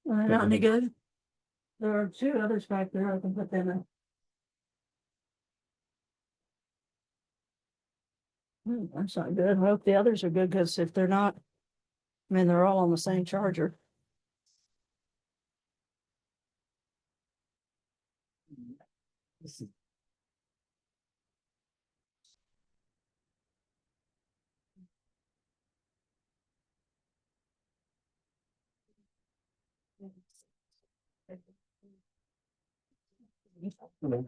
Not any good. There are two others back there. I can put them in. That's not good. I hope the others are good because if they're not, I mean, they're all on the same charger.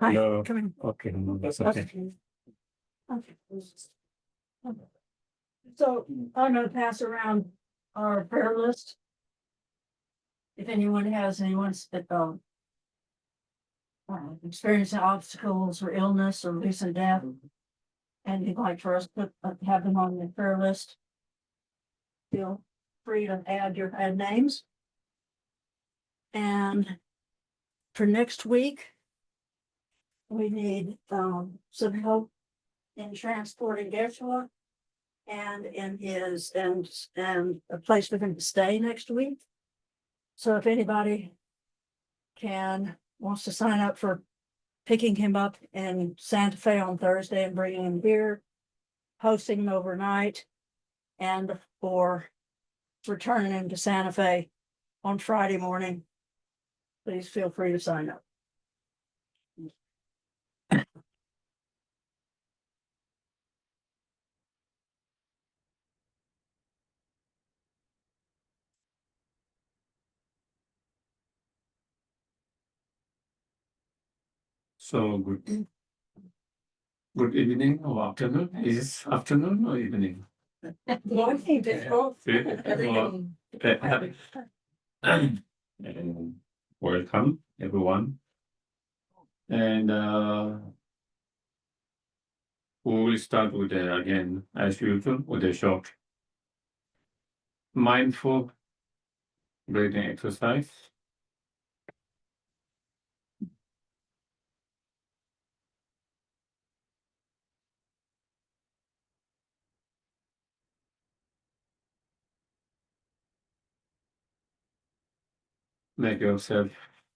Hi, No. come in. Okay, that's okay. Okay. So I'm gonna pass around our prayer list. If anyone has anyone's experiencing obstacles or illness or recent death, and you'd like for us to have them on the prayer list, feel free to add names. And for next week, we need some help in transporting Joshua and in his and a place for him to stay next week. So if anybody wants to sign up for picking him up in Santa Fe on Thursday and bringing him here, hosting him overnight, and for returning him to Santa Fe on Friday morning, please feel free to sign up. So good evening or afternoon. Is this afternoon or evening? Morning, And welcome everyone. And we will start with again as usual with a short mindful breathing exercise. Make yourself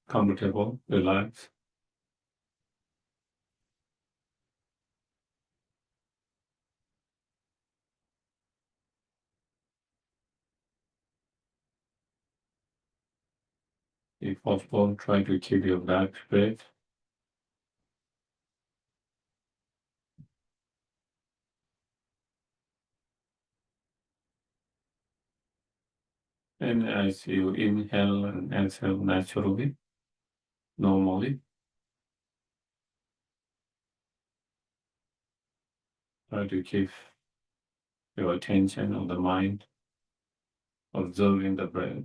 comfortable, relax. If possible, try to keep your back straight. And as you inhale and exhale naturally, normally, try to keep your attention on the mind, observing the breath.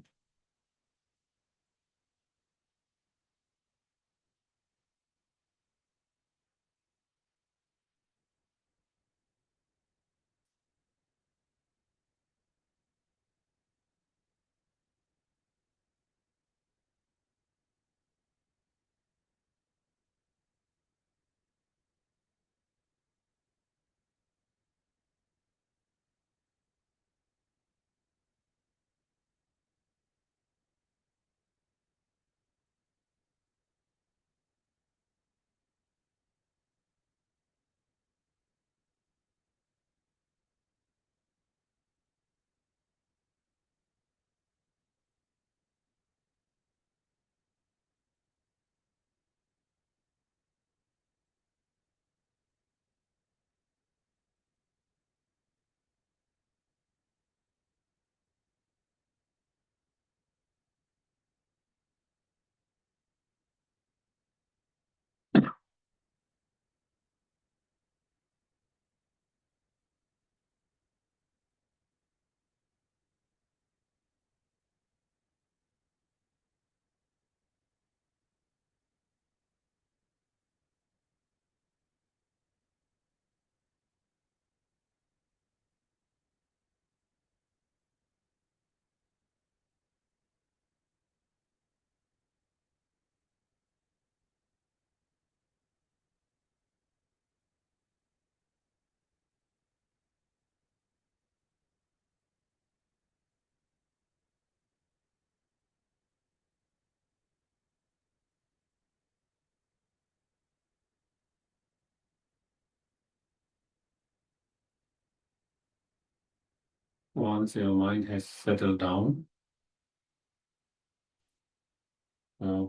once your mind has settled down,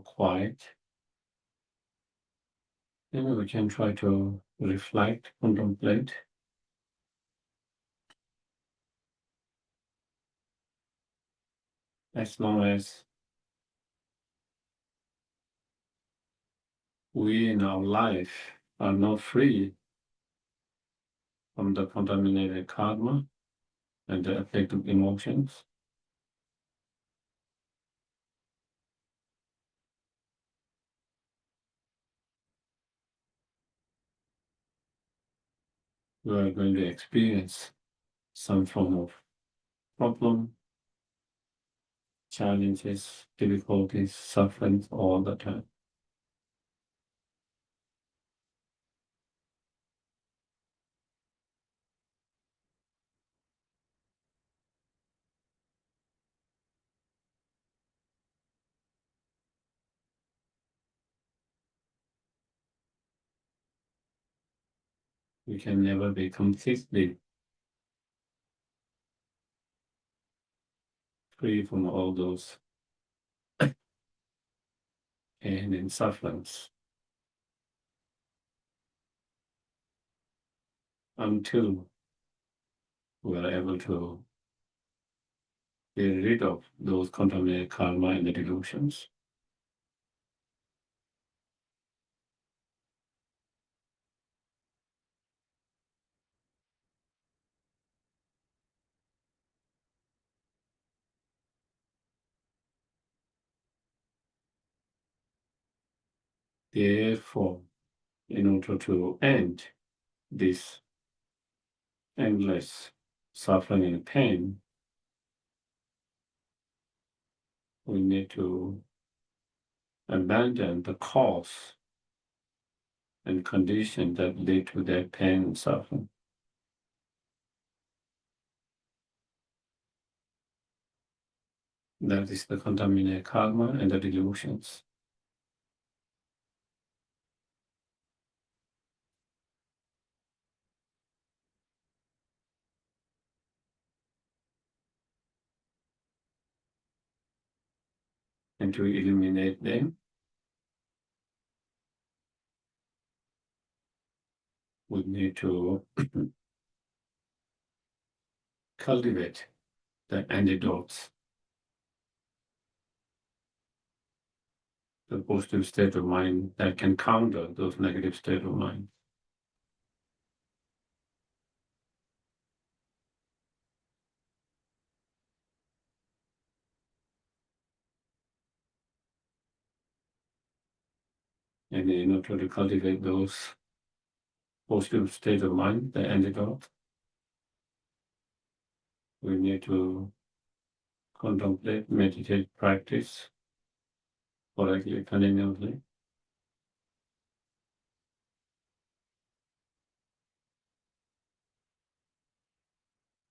quiet, then we can try to reflect, contemplate. As long as we in our life are not free from the contaminated karma and the effect of emotions, we are going to experience some form of problem, challenges, difficulties, suffering all the time. We can never be completely free from all those pain and sufferings until we are able to get rid of those contaminated karma and the delusions. Therefore, in order to end this endless suffering and pain, we need to abandon the cause and condition that lead to that pain and suffering. That is the contaminated karma and the delusions. And to eliminate them, we need to cultivate the antidotes, the positive state of mind that can counter those negative state of mind. And in order to cultivate those positive state of mind, the antidote, we need to contemplate, meditate, practice correctly, continuously.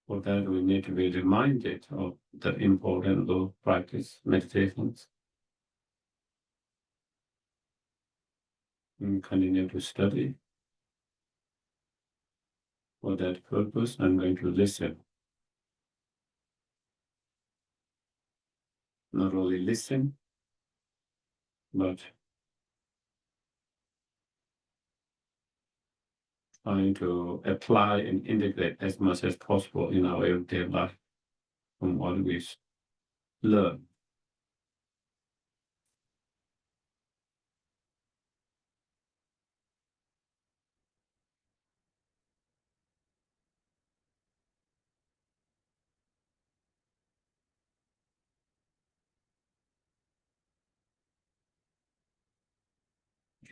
For that, we need to be reminded of the importance of practice, meditations, and continue to study. For that purpose, I'm going to listen. Not only listen, but trying to apply and integrate as much as possible in our everyday life from what we learn.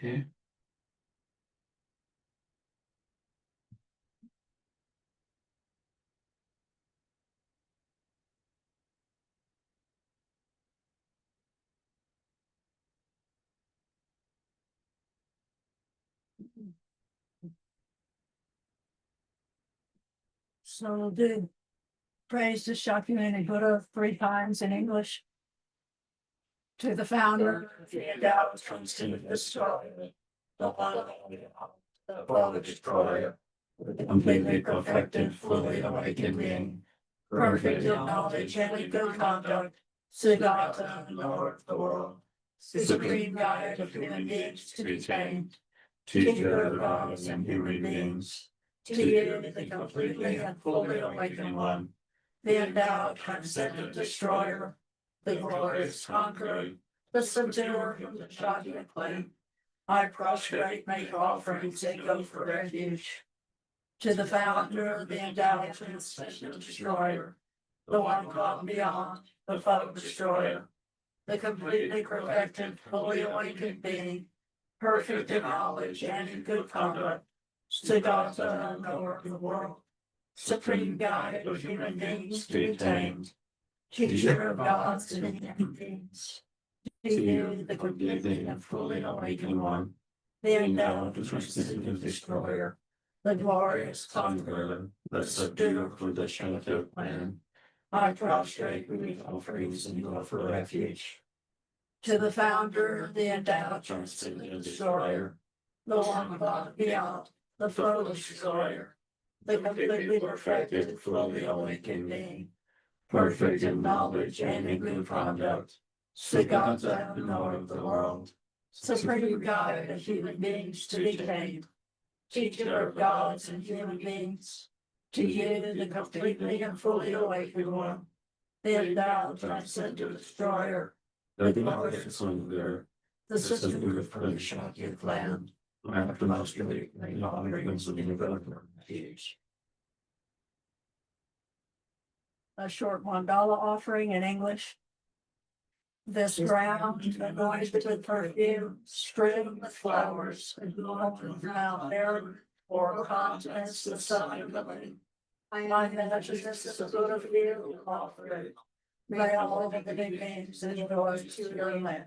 Okay. So did praise the Shakyamuni Buddha 3 times in English to the founder of the endowed constant destroyer, the one the destroyer, completely perfected, fully awakened being, perfect in knowledge and in good conduct, Siddhartha, Lord of the world, supreme guide of human beings to be tamed, teacher of gods and human beings, to you, the completely and fully awakened one, the endowed transcendent destroyer, the glorious conqueror, the subduer of the Shakya flame, I prostrate, make offerings, and go for refuge. To the founder of the endowed transcendent destroyer, the one called beyond, the foe destroyer, the completely perfected, fully awakened being, perfect in knowledge and in good conduct, Siddhartha, knower of the world, supreme guide of human beings to be tamed, teacher of gods and human beings. To you, the completely and fully awakened one, the endowed transcendent destroyer, the glorious conqueror, the subduer of the Shakya clan, I prostrate, make offerings, and go for refuge. To the founder, the endowed transcendent destroyer, the one above beyond, the foe destroyer, the completely perfected, fully awakened being, perfect in knowledge and in good conduct, Siddhartha, knower of the world, supreme guide of human beings to be tamed, teacher of gods and human beings, to you, the completely and fully awakened one, the endowed transcendent destroyer, the glorious conqueror, the sister of the Shakya clan, I have the most great offerings of the refuge. A short mandala offering in English. This ground, anointed with perfume, strewn with flowers, and blown from Mount Aaron, or continents the sun of the moon. I imagine this is a good of you offering. May all of the big names and yours to your land.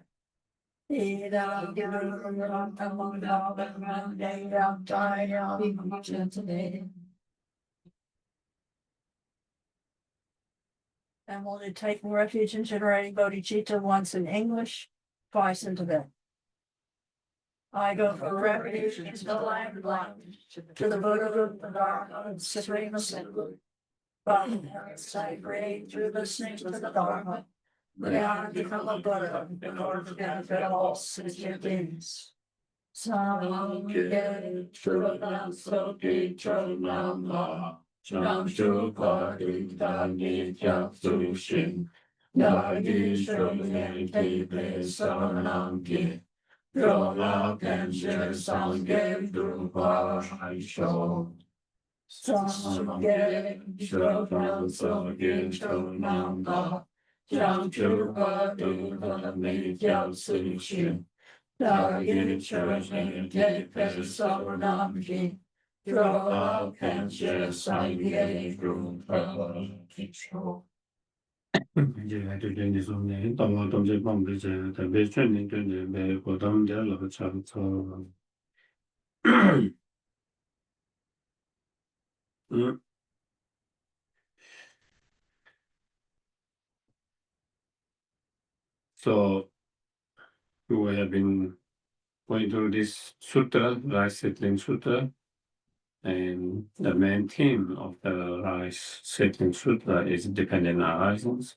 And we'll do taking refuge in generating bodhicitta once in English, twice in Tibetan. I go for refuge into the land of light, to the Buddha, the Dharma, and Supreme Assembly. But I pray through listening to the Dharma, may I become a Buddha in order to benefit all sentient beings. Samgye Churana Soki Chonama Cham Chupadi Dani Japsushin Yagi Shoyen Tepe Saranamki Yola Kenshe Sangye Drupa Haisho Samgye Churana Soki Chonama Cham Chupadi Dani Japsushin Yagi Shoyen Tepe Saranamki Yola Kenshe Sangye Drupa Haisho. 이제 아주 이제 손에 또 동제 방법이제 대비 전에 전에 매 고담들로 참서 So we have been going through this sutra, rice settling sutra, and the main theme of the rice settling sutra is dependent arisings.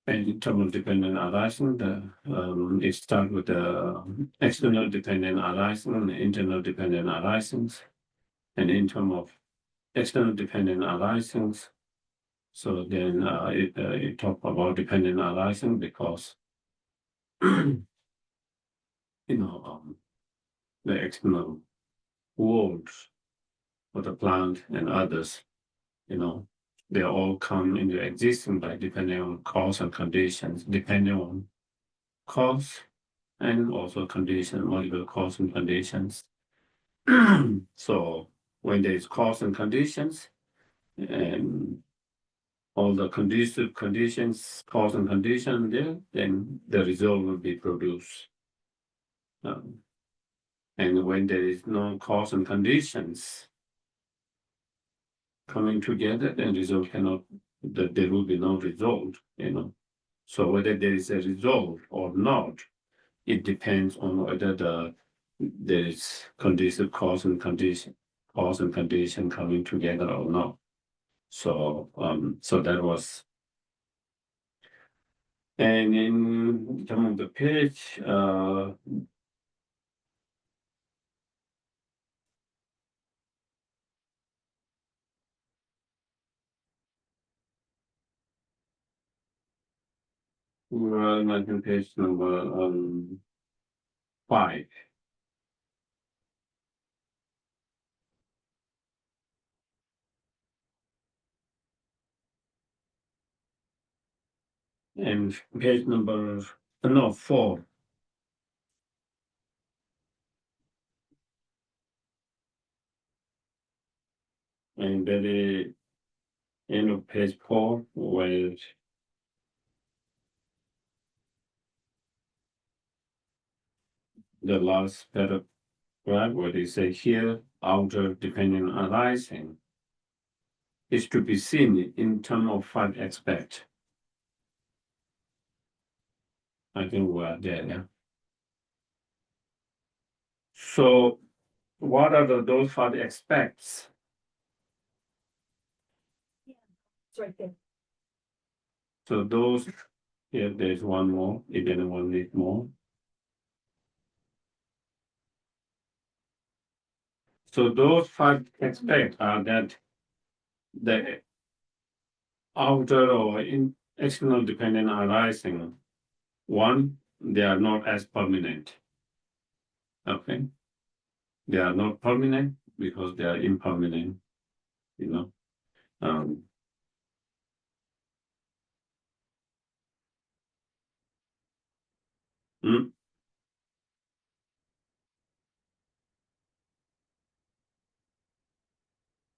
And in terms of dependent arising, it starts with the external dependent arising and internal dependent arisings. And in terms of external dependent arisings, so then it talk about dependent arising because the external worlds for the plant and others, they all come into existence by depending on cause and conditions, depending on cause and also condition, multiple cause and conditions. So when there is cause and conditions, and all the conducive conditions, cause and condition there, then the result will be produced. And when there is no cause and conditions coming together, then result cannot, there will be no result, So whether there is a result or not, it depends on whether there is conducive cause and condition coming together or not. So that was, and in terms of the page, we were on page number 5. And page number, no, 4. And very end of page 4, where the last paragraph, where they say here, outer dependent arising is to be seen in terms of 5 aspects. I think we are there, yeah. So what are those 5 aspects? It's right there. So those, here there's one more, if anyone need more. So those 5 aspects are that the outer or external dependent arising. One, they are not as permanent. Okay. They are not permanent because they are impermanent, you know. Mm,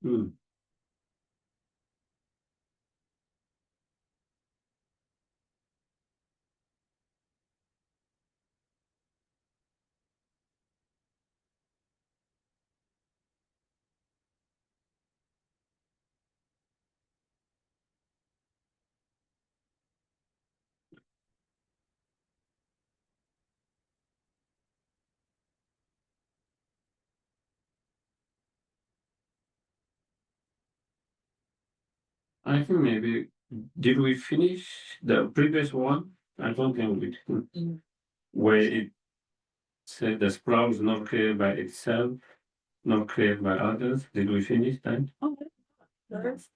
mm. I think maybe, did we finish the previous one? I don't think we did. Mm. Where it said the sprout is not created by itself, not created by others. Did we finish that? Okay. There's-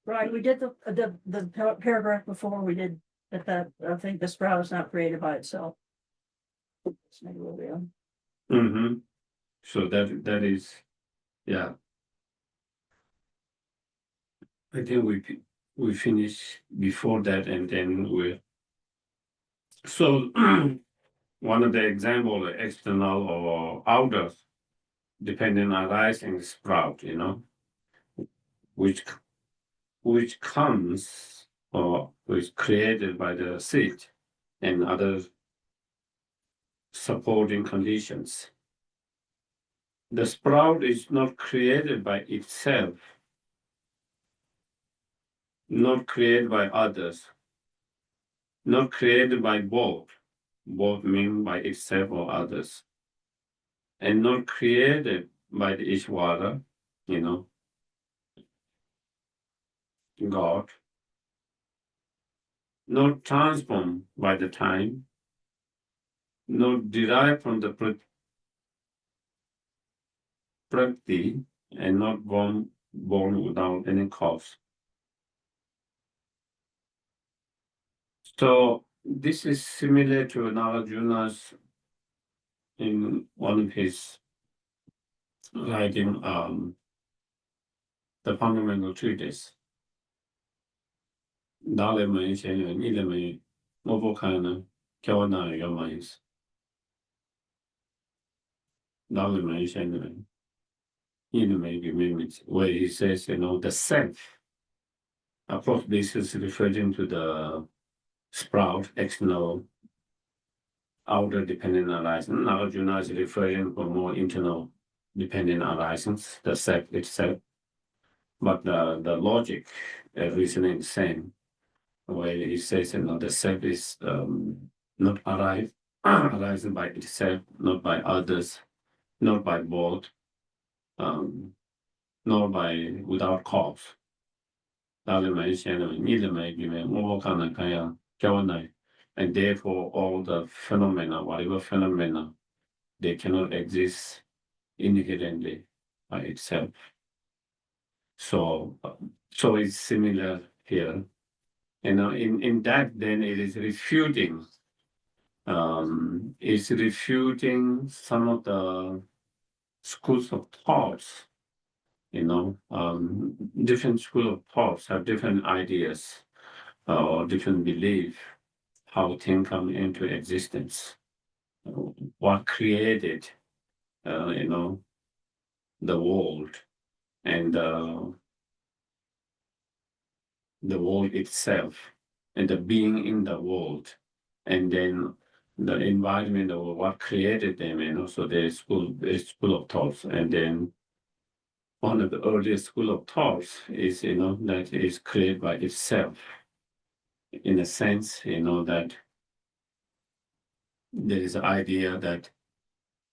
Right, we did the paragraph before we did that, I think the sprout is not created by itself. So maybe we'll be on. Mm-hmm. So that is, yeah. I think we finish before that, and then we. So one of the example, external or outer dependent arising sprout, you know, which comes or is created by the seed and other supporting conditions. The sprout is not created by itself, not created by others, not created by both mean by itself or others, and not created by the Ishvara, you know, God, not transformed by the time, not derived from the prakriti, and not born without any cause. So this is similar to Nagarjuna's in one of his writing, the fundamental treatise. 哪里没先人，一点没，我不看呢，叫我哪一个没意思？哪里没先人，一点没给没意思。Where he says, you know, the self. Of course, this is referring to the sprout, external, outer dependent arising. Nagarjuna is referring for more internal dependent arisings, the self itself. But the logic, reasoning is same. Where he says, you know, the self is not arising by itself, not by others, not by both. nor without cause. And therefore all the phenomena, whatever phenomena, they cannot exist independently by itself. So it's similar here. In that, then it is refuting. It's refuting some of the schools of thoughts. Different school of thoughts have different ideas or different belief how things come into existence, what created, the world and the world itself and the being in the world, and then the environment of what created them, and also the school of thoughts. And then one of the earliest school of thoughts is, that is created by itself, in a sense, that there is an idea that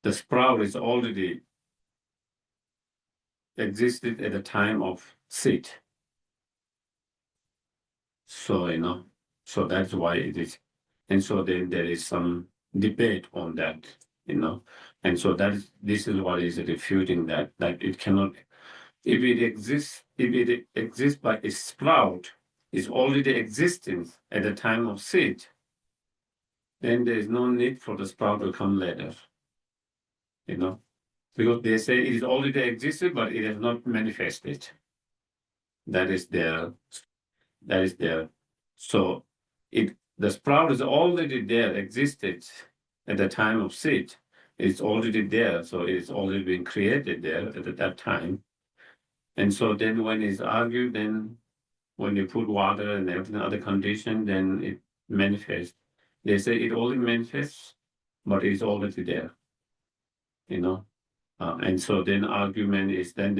the sprout is already existed at the time of seed. So, so that's why it is. And so then there is some debate on that, and so this is what is refuting that it cannot, if it exists by its sprout, is already existing at the time of seed, then there is no need for the sprout to come later, because they say it is already existed, but it has not manifested. That is there. So the sprout is already there, existed at the time of seed. It's already there, so it's already been created there at that time. And so then when it's argued, then when you put water and every other condition, then it manifests. They say it only manifests, but it's already there, and so then argument is then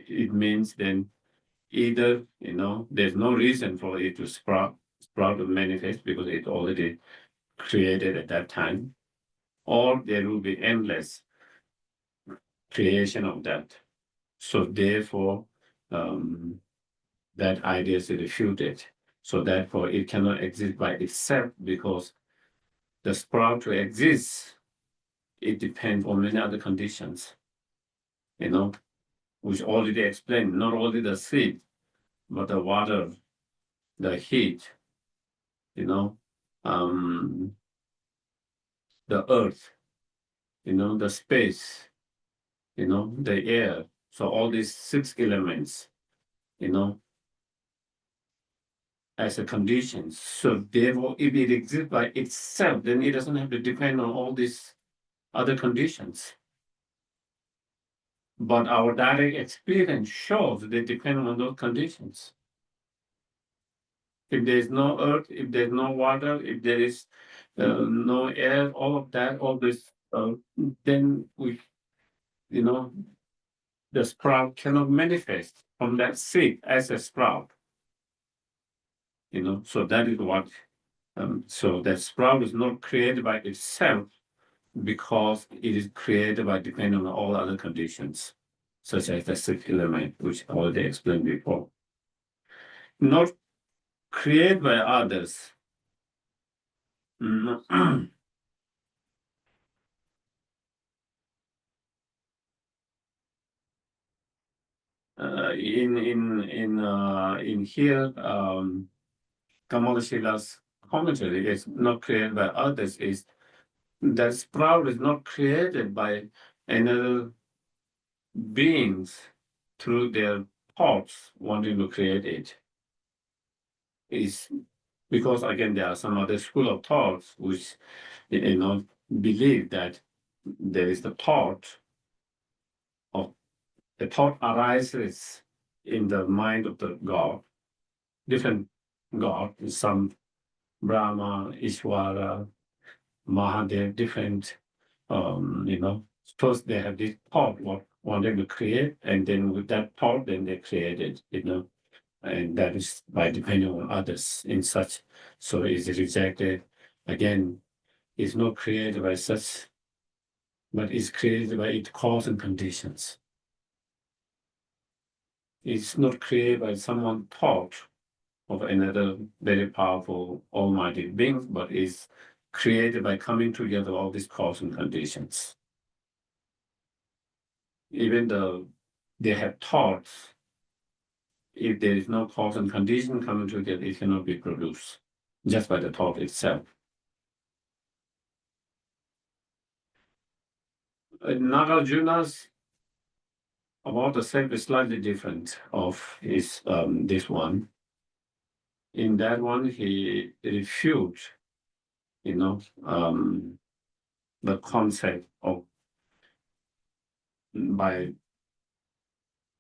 it means then either, there's no reason for it to sprout or manifest because it's already created at that time, or there will be endless creation of that. So therefore, that idea is refuted. So therefore, it cannot exist by itself because the sprout to exist, it depends on many other conditions, which already explained, not only the seed, but the water, the heat, the earth, the space, the air. So all these 6 elements, as a condition. So therefore, if it exists by itself, then it doesn't have to depend on all these other conditions. But our direct experience shows they depend on those conditions. If there's no earth, if there's no water, if there is no air, all of that, all this, then the sprout cannot manifest from that seed as a sprout. So that is what. So that sprout is not created by itself because it is created by depending on all other conditions, such as the 6 element, which I already explained before. Not created by others. In here, Kamala Shila's commentary is not created by others. Is that sprout is not created by another beings through their thoughts wanting to create it. Is because again there are some other school of thoughts which believe that there is the thought arises in the mind of the God, different God, some Brahma, Ishvara, Mahadev, different, first they have this thought what wanting to create, and then with that thought, then they created, and that is by depending on others in such. So is it rejected? Again, it's not created by such, but it's created by its cause and conditions. It's not created by someone thought of another very powerful almighty being, but is created by coming together all these cause and conditions. Even though they have thoughts, if there is no cause and condition coming together, it cannot be produced just by the thought itself. Nagarjuna's about the self is slightly different of his this one. In that one, he refuted, the concept of by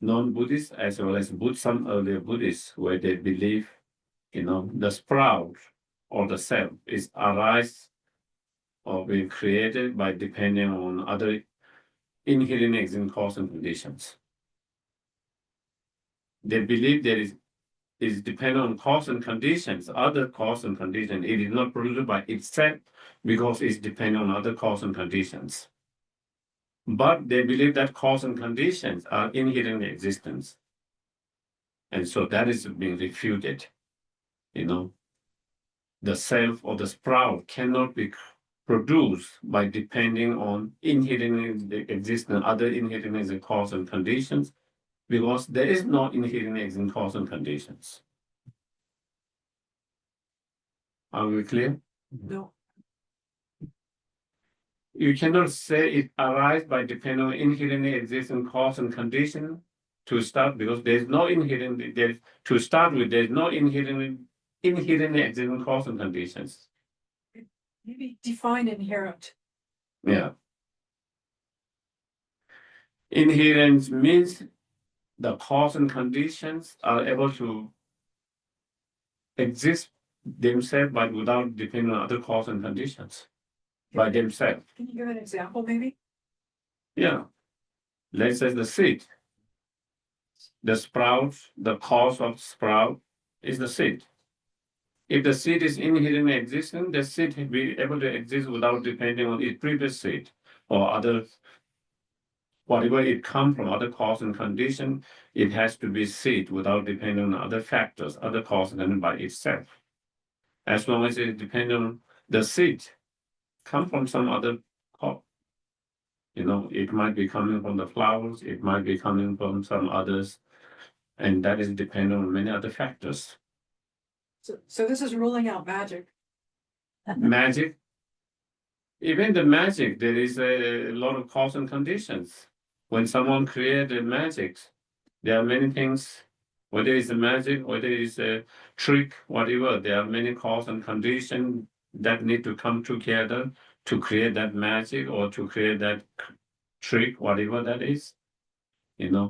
non-Buddhists as well as some earlier Buddhists, where they believe, the sprout or the self is arise or being created by depending on other inherent existing cause and conditions. They believe there is dependent on cause and conditions, other cause and conditions. It is not produced by itself because it's dependent on other cause and conditions. But they believe that cause and conditions are inherent in existence. And so that is being refuted. The self or the sprout cannot be produced by depending on inherent existence, other inherent existing cause and conditions, because there is no inherent existing cause and conditions. Are we clear? No. You cannot say it arises by depending on inherently existing cause and condition to start, because there's no inherent there to start with. There's no inherently existing cause and conditions. Maybe define inherent. Yeah. Inherent means the cause and conditions are able to exist themselves, but without depending on other cause and conditions by themselves. Can you give an example, maybe? Yeah. Let's say the seed. The sprout, the cause of sprout is the seed. If the seed is inherently existing, the seed will be able to exist without depending on its previous seed or other, whatever it comes from other cause and condition, it has to be seed without depending on other factors, other cause and condition by itself. As long as it depends on the seed, come from some other cause. It might be coming from the flowers, it might be coming from some others, and that is dependent on many other factors. So this is ruling out magic. Magic, even the magic, there is a lot of cause and conditions. When someone created magic, there are many things, whether it's a magic, whether it's a trick, whatever, there are many cause and conditions that need to come together to create that magic or to create that trick, whatever that is. If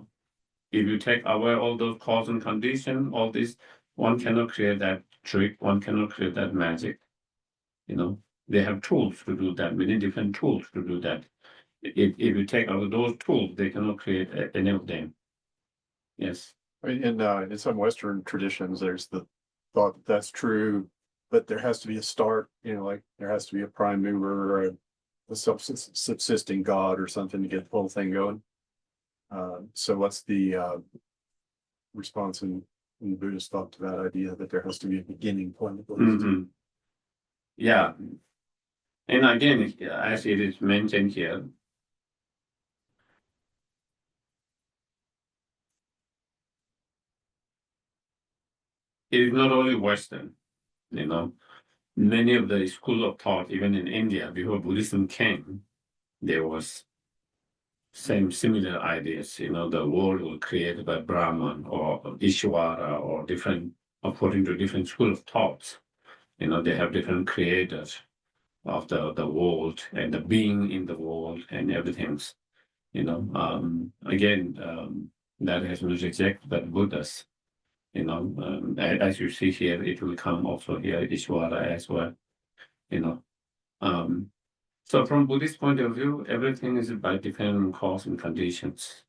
you take away all those cause and conditions, all this, one cannot create that trick, one cannot create that magic. They have tools to do that, many different tools to do that. If you take out those tools, they cannot create any of them. Yes. I mean, in some Western traditions, there's the thought that that's true, but there has to be a start, like there has to be a prime mover or a subsisting god or something to get the whole thing going. So what's the response in the Buddhist thought to that idea that there has to be a beginning point at least? Mhm. Yeah. And again, as it is mentioned here, it is not only Western, many of the school of thought, even in India, before Buddhism came, there was similar ideas. The world was created by Brahman or Ishvara or different, according to different school of thoughts. They have different creators of the world and the being in the world and everything. Again, that has been rejected by Buddhas. As you see here, it will come also here, Ishvara as well. So from Buddhist point of view, everything is by dependent on cause and conditions.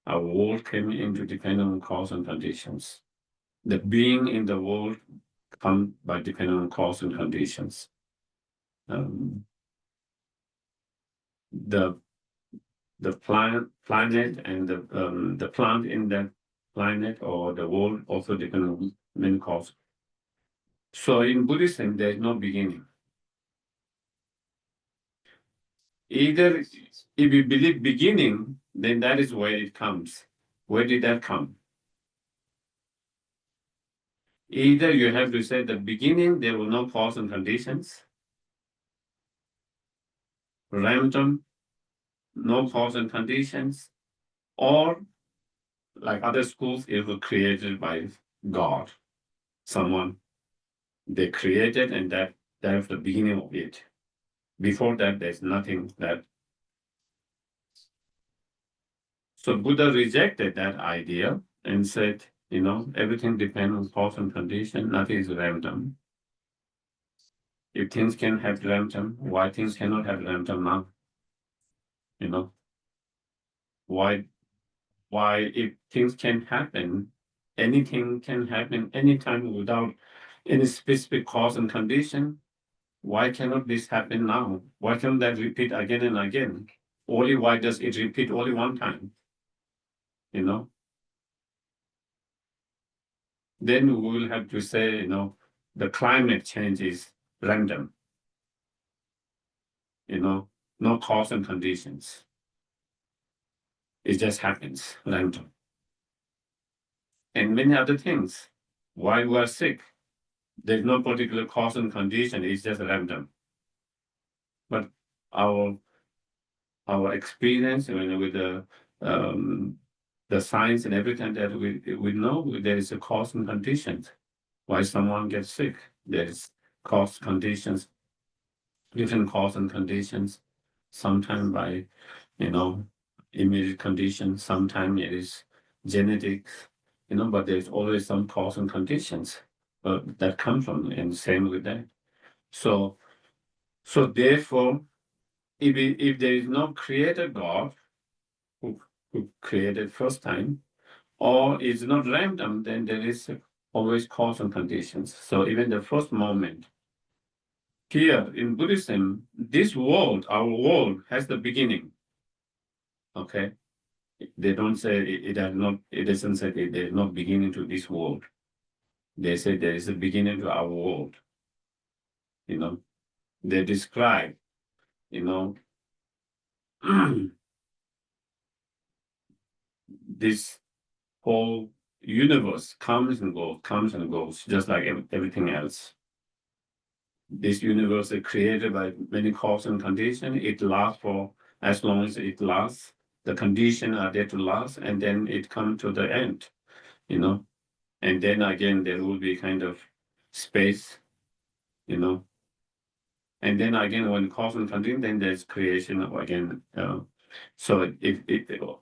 Our world came into dependent on cause and conditions. The being in the world come by dependent on cause and conditions. The the planet and the plant in that planet or the world also depend on many causes. So in Buddhism, there is no beginning. Either if you believe beginning, then that is where it comes. Where did that come? Either you have to say the beginning, there were no cause and conditions. Random, no cause and conditions. Or like other schools, it was created by God. Someone they created, and that's the beginning of it. Before that, there's nothing that. So Buddha rejected that idea and said, everything depends on cause and condition, nothing is random. If things can have random, why things cannot have random now? Why if things can happen, anything can happen anytime without any specific cause and condition, why cannot this happen now? Why can't that repeat again and again? Only why does it repeat only one time? Then we will have to say, the climate change is random. No cause and conditions. It just happens random. And many other things. Why we are sick? There's no particular cause and condition, it's just random. But our experience with the science and everything that we know there is a cause and conditions. Why someone gets sick? There is cause conditions, different cause and conditions, sometimes by immediate conditions, sometimes it is genetics, but there's always some cause and conditions that come from, and same with that. So therefore, if there is no creator God who created first time, or it's not random, then there is always cause and conditions. So even the first moment here in Buddhism, this world, our world, has the beginning. Okay, they don't say it has not. It doesn't say there is no beginning to this world. They say there is a beginning to our world. They describe, this whole universe comes and goes, just like everything else. This universe is created by many causes and conditions. It lasts for as long as it lasts. The conditions are there to last, and then it comes to the end, And then again, there will be kind of space, And then again, when cause and condition, then there's creation again. So if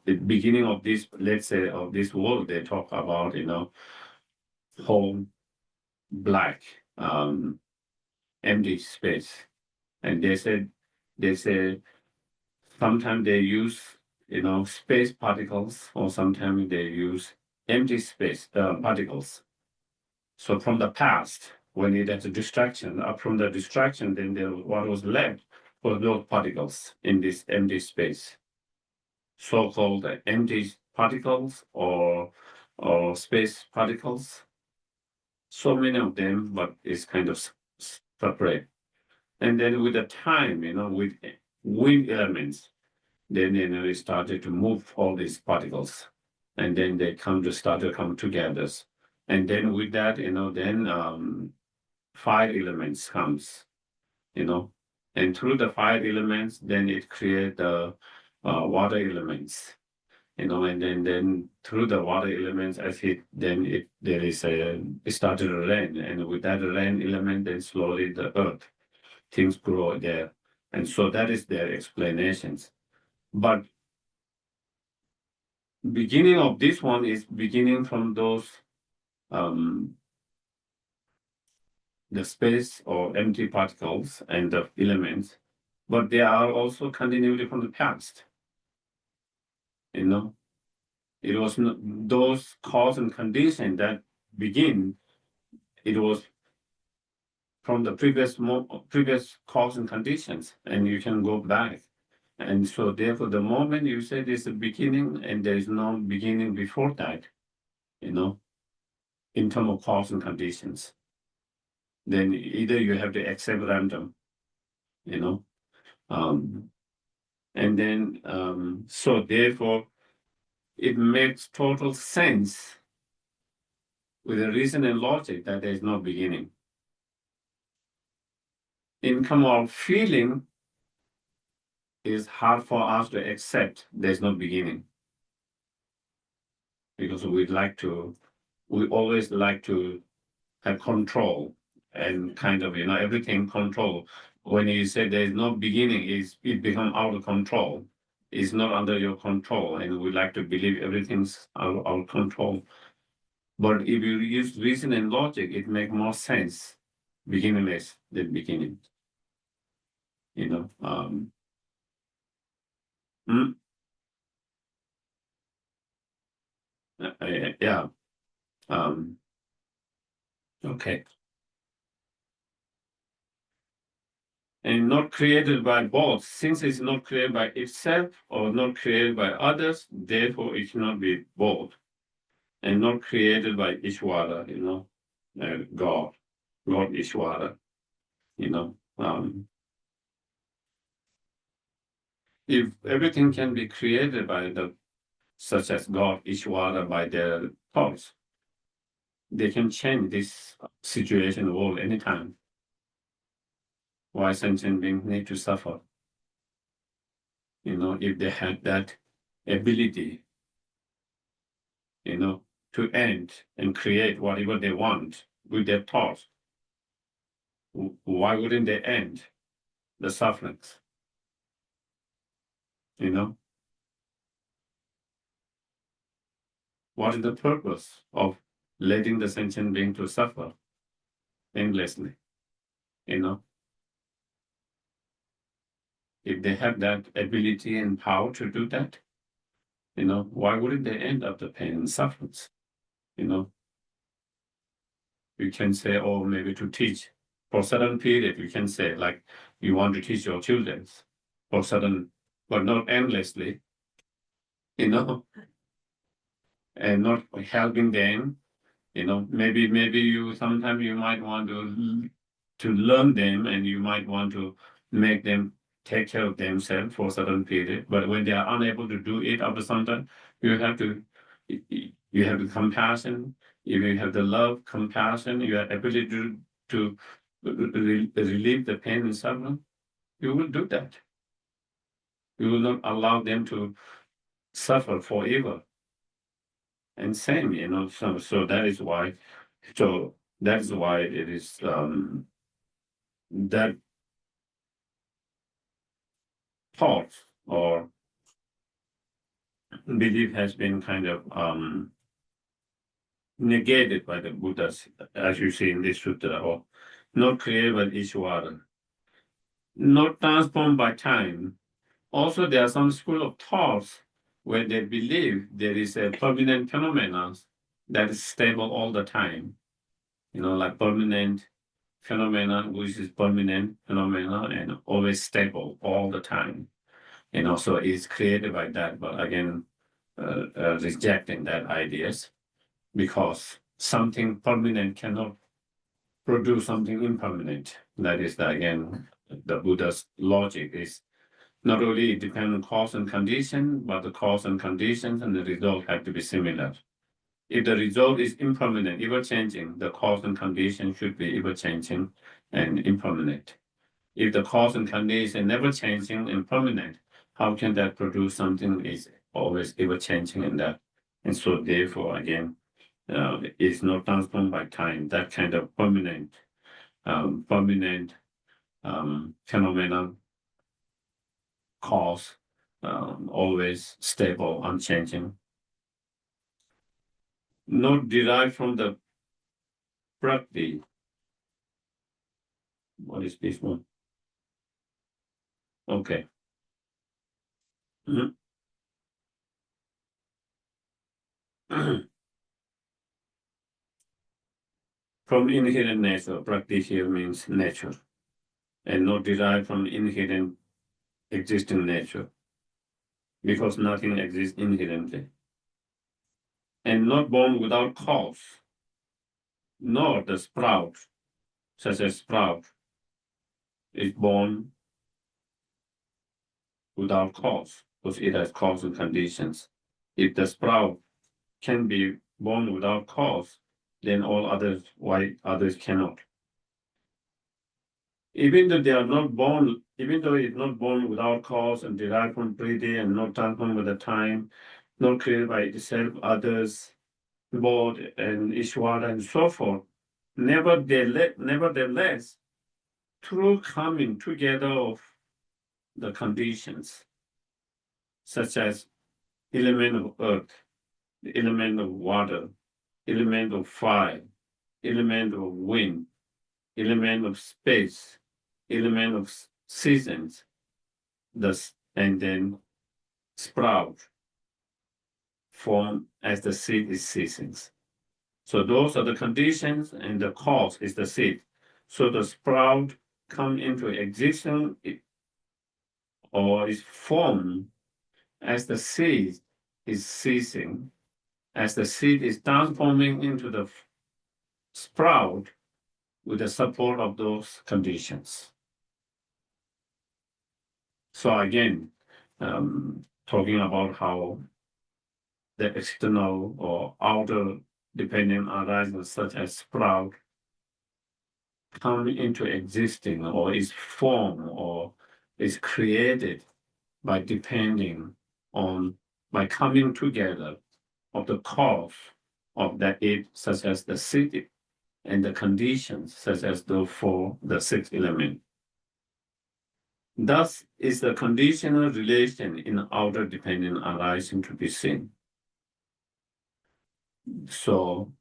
the beginning of this, let's say, of this world, they talk about, whole black, empty space. And they say sometimes they use, space particles, or sometimes they use empty space particles. So from the past, when it has a distraction, up from the distraction, then what was left was those particles in this empty space, so-called empty particles or space particles. So many of them, but it's kind of separate. And then with the time, with wind elements, then it started to move all these particles, and then they start to come together. And then with that, then fire elements comes, and through the fire elements, then it create the water elements, and then through the water elements, it started to rain, and with that rain element, then slowly the earth things grow there, and so that is their explanations. But beginning of this one is beginning from those the space or empty particles and the elements, but they are also continuity from the past. It was not those cause and condition that begin. It was from the previous cause and conditions, and you can go back. And so therefore, the moment you say there's a beginning and there is no beginning before that, in terms of cause and conditions, then either you have to accept random, and then so therefore it makes total sense with a reason and logic that there is no beginning. In terms of feeling, it's hard for us to accept there's no beginning, because we always like to have control and kind of, everything control. When you say there's no beginning, it become out of control. It's not under your control, and we like to believe everything's out of control. But if you use reason and logic, it makes more sense, beginningless than beginning. Mm, yeah. Okay. And not created by both. Since it's not created by itself or not created by others, therefore it cannot be both. And not created by Ishwara, God Ishwara, if everything can be created by such as God Ishwara by their thoughts, they can change this situation world anytime. Why sentient beings need to suffer? If they had that ability, to end and create whatever they want with their thoughts, why wouldn't they end the sufferings? What is the purpose of letting the sentient being to suffer endlessly? If they have that ability and power to do that, why wouldn't they end up the pain and sufferings? You can say, oh, maybe to teach for a certain period, you can say, like, you want to teach your children for certain, but not endlessly, and not helping them, maybe you sometimes you might want to learn them, and you might want to make them take care of themselves for a certain period. But when they are unable to do it after some time, you have the compassion. If you have the love, compassion, you have ability to relieve the pain and suffering, you will do that. You will not allow them to suffer forever. And same, so that is why. So that is why it is that thought or belief has been kind of negated by the Buddhas, as you see in this sutra, or not created by Ishvara, not transformed by time. Also, there are some school of thoughts where they believe there is a permanent phenomenon that is stable all the time, like permanent phenomena, which is permanent phenomena and always stable all the time. So it's created by that, but again, rejecting that ideas, because something permanent cannot produce something impermanent. That is, again, the Buddha's logic is not only it depends on cause and condition, but the cause and conditions and the result have to be similar. If the result is impermanent, ever changing, the cause and condition should be ever changing and impermanent. If the cause and condition never changing and permanent, how can that produce something is always ever changing in that? And so therefore, again, is not transformed by time. That kind of permanent phenomenon cause always stable, unchanging, not derived from the prakriti. What is this one? Okay. Mhm. From inherent nature, prakriti here means nature, and not derived from inherent existing nature, because nothing exists inherently, and not born without cause, nor the sprout, such as sprout, is born without cause, because it has cause and conditions. If the sprout can be born without cause, then all others, why others cannot? Even though they are not born, even though it's not born without cause and derived from breathing and not transformed with the time, not created by itself, others, Lord and Ishwara and so forth, nevertheless, through coming together of the conditions, such as element of earth, the element of water, element of fire, element of wind, element of space, element of seasons, and then sprout form as the seed is seasons. So those are the conditions, and the cause is the seed. So the sprout come into existence or is formed as the seed is ceasing, as the seed is transforming into the sprout with the support of those conditions. So again, talking about how the external or outer dependent arising, such as sprout, come into existing or is formed or is created by depending on, by coming together of the cause of that it, such as the seed, and the conditions, such as the four, the sixth element. Thus is the conditional relation in outer dependent arising to be seen. So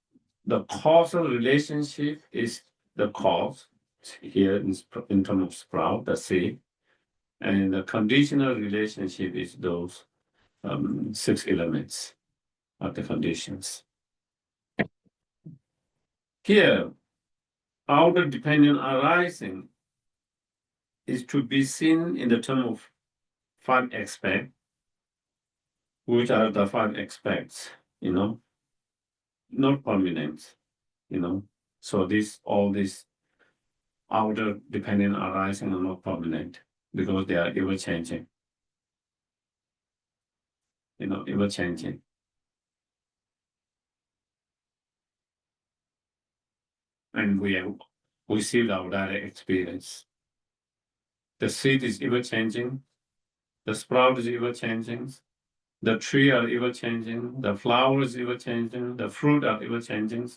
the causal relationship is the cause here in terms of sprout, the seed, and the conditional relationship is those six elements of the conditions. Here, outer dependent arising is to be seen in the term of five aspects, which are the five aspects, not permanent, So all these outer dependent arising are not permanent because they are ever changing. Ever changing. And we see our direct experience. The seed is ever changing, the sprout is ever changing, the tree are ever changing, the flower is ever changing, the fruit are ever changing,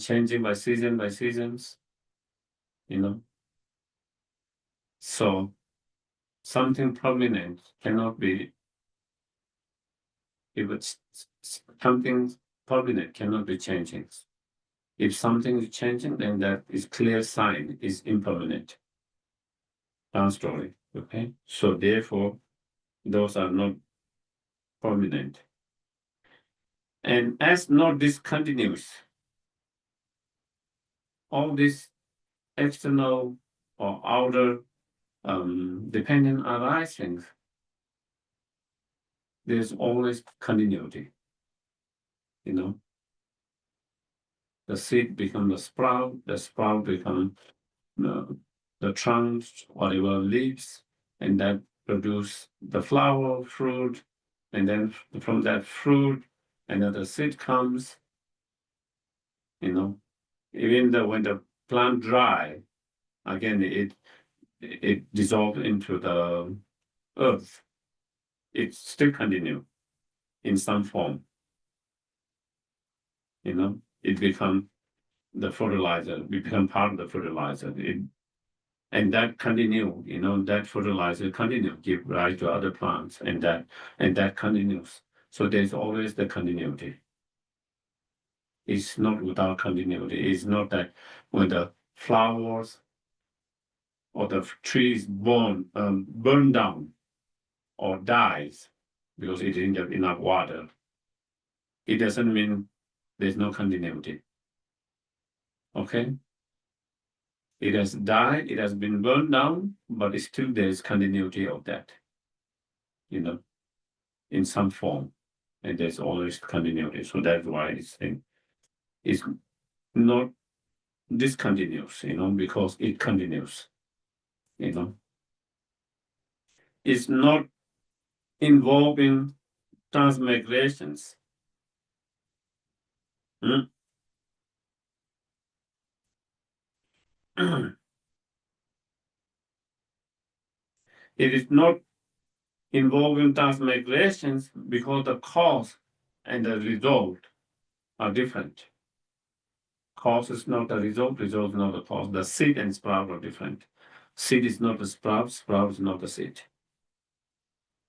changing by seasons, So something permanent cannot be, something permanent cannot be changing. If something is changing, then that is clear sign is impermanent. Down story. Okay. So therefore, those are not permanent. And as not discontinuous, all this external or outer dependent arising, there's always continuity. The seed becomes the sprout becomes the trunks, whatever leaves, and that produce the flower, fruit, and then from that fruit, another seed comes. Even though when the plant dry, again it dissolves into the earth. It still continue in some form. It becomes the fertilizer. We become part of the fertilizer. And that continue, that fertilizer continue, give rise to other plants, and that continues. So there's always the continuity. It's not without continuity. It's not that when the flowers or the trees burn down or dies because it didn't get enough water, it doesn't mean there's no continuity. Okay? It has died, it has been burned down, but still there is continuity of that. In some form. And there's always continuity. So that's why it's not discontinuous, because it continues. It's not involving transmigrations. Hmm? It is not involving transmigrations because the cause and the result are different. Cause is not the result is not the cause. The seed and sprout are different. Seed is not the sprout is not the seed.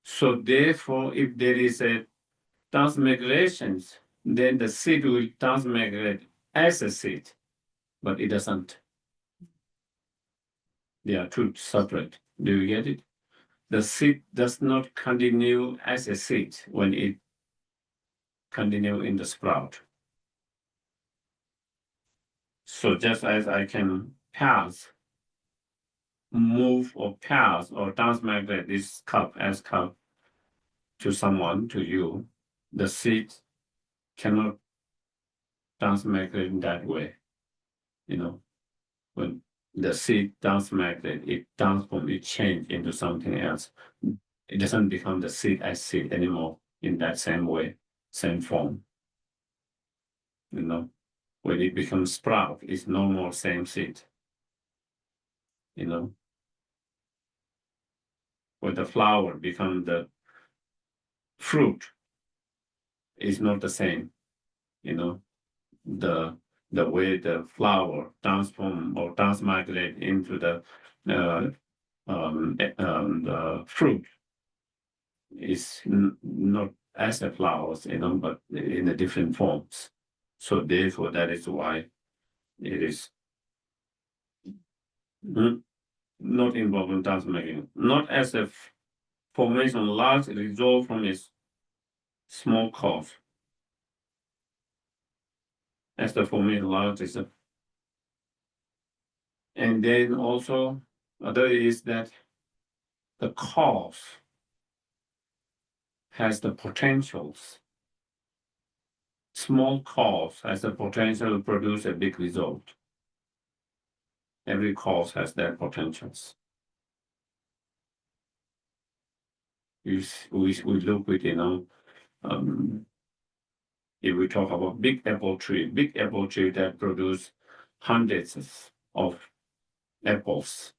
So therefore, if there is a transmigrations, then the seed will transmigrate as a seed, but it doesn't. They are two separate. Do you get it? The seed does not continue as a seed when it continue in the sprout. So just as I can move or pass or transmigrate this cup as cup to someone, to you, the seed cannot transmigrate in that way. When the seed transmigrate, it transforms, it change into something else. It doesn't become the seed as seed anymore in that same way, same form. When it becomes sprout, it's no more same seed. When the flower becomes the fruit, it's not the same. The way the flower transform or transmigrate into the fruit is not as the flowers, but in the different forms. So therefore, that is why it is not involved in transmigrating, not as a formation large result from a small cause. As the formation large is and then also other is that the cause has the potentials. Small cause has the potential to produce a big result. Every cause has their potentials. We look with, if we talk about big apple tree that produce hundreds of apples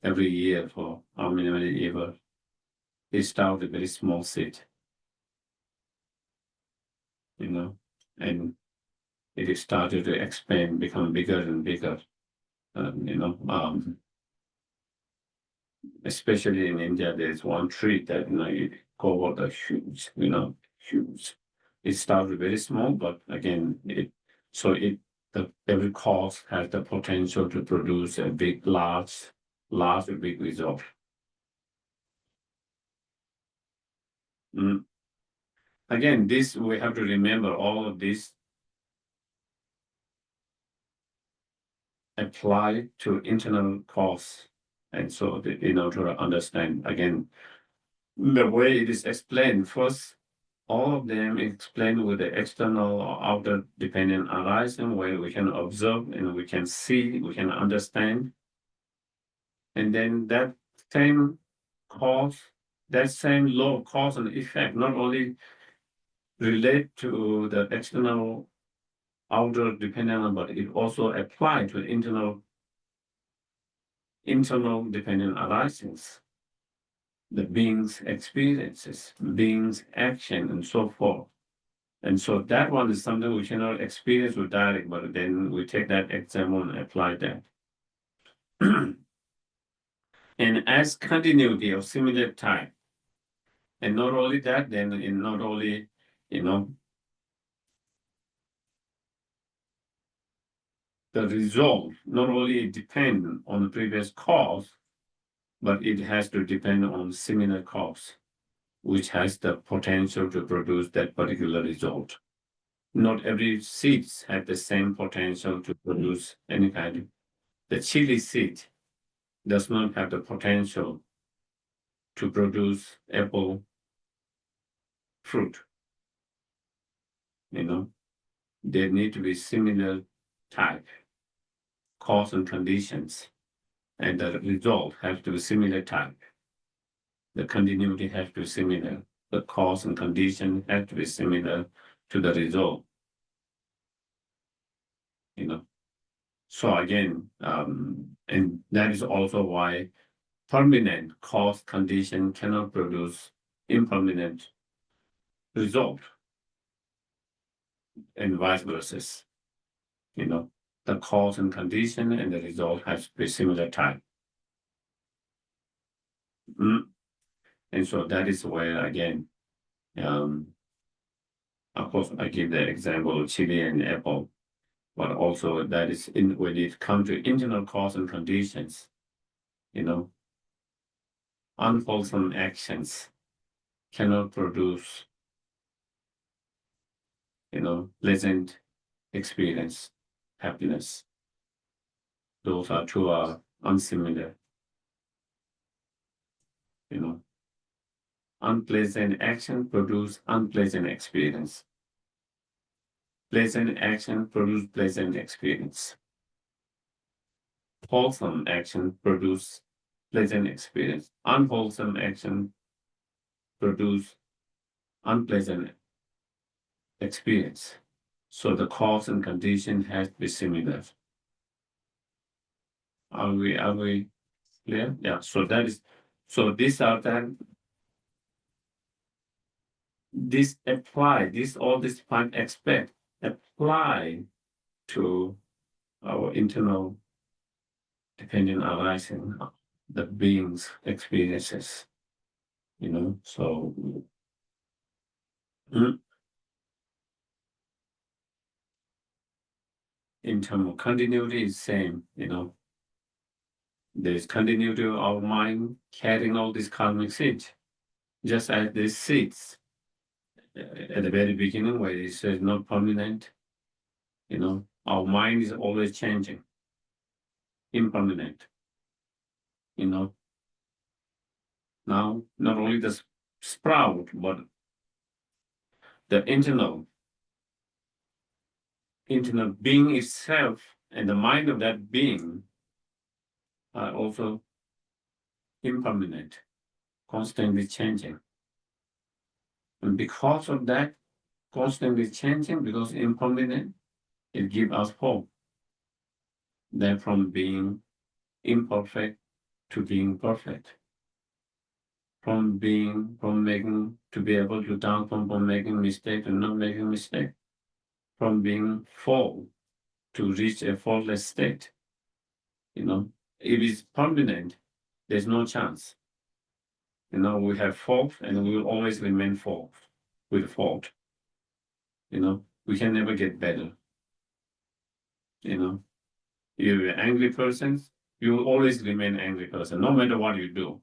every year for how many years. It started with a very small seed, and it started to expand, become bigger and bigger. Especially in India, there's one tree that it covered a huge. It started very small, but again, every cause has the potential to produce a big, big result. Again, this we have to remember all of this apply to internal cause. And so, to understand again, the way it is explained, first, all of them explained with the external or outer dependent arising, where we can observe and we can see, we can understand. And then that same cause, that same law of cause and effect, not only relate to the external outer dependent, but it also apply to internal dependent arisings, the being's experiences, being's action, and so forth. And so that one is something we cannot experience with direct, but then we take that example and apply that. And as continuity of similar type, and not only that, then in not only, the result not only depend on the previous cause, but it has to depend on similar cause, which has the potential to produce that particular result. Not every seeds have the same potential to produce any kind the chili seed does not have the potential to produce apple fruit. They need to be similar type, cause and conditions, and the result has to be similar type. The continuity has to be similar. The cause and condition has to be similar to the result. So again, and that is also why permanent cause condition cannot produce impermanent result, and vice versa. The cause and condition and the result has to be similar type. And so that is where again, of course, I give the example of chili and apple, but also that is when it comes to internal cause and conditions, unwholesome actions cannot produce, pleasant experience, happiness. Those are two are unsimilar. Unpleasant action produce unpleasant experience. Pleasant action produce pleasant experience. Wholesome action produce pleasant experience. Unwholesome action produce unpleasant experience. So the cause and condition has to be similar. Are we clear? Yeah. So these are then. All these 5 aspects apply to our internal dependent arising, the being's experiences, so in terms of continuity is same, there's continuity of our mind carrying all these karmic seeds, just as these seeds at the very beginning where it says not permanent, our mind is always changing, impermanent, now not only the sprout, but the internal being itself and the mind of that being are also impermanent, constantly changing. And because of that, constantly changing, because impermanent, it gives us hope that from being imperfect to being perfect, from making to be able to transform from making mistake to not making mistake, from being full to reach a faultless state. If it's permanent, there's no chance. We have fault and we will always remain with fault. We can never get better. You're an angry person, you will always remain an angry person, no matter what you do.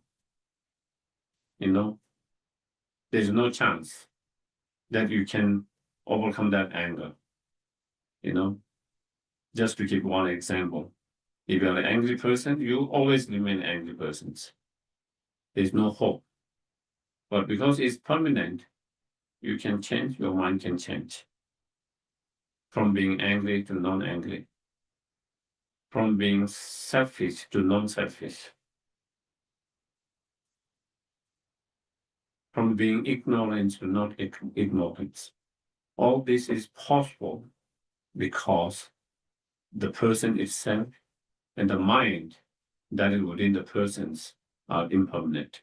There's no chance that you can overcome that anger. Just to give one example, if you're an angry person, you always remain angry persons. There's no hope. But because it's permanent, you can change, your mind can change. From being angry to non-angry. From being selfish to non-selfish. From being ignorant to not ignorance. All this is possible because the person itself and the mind that is within the persons are impermanent.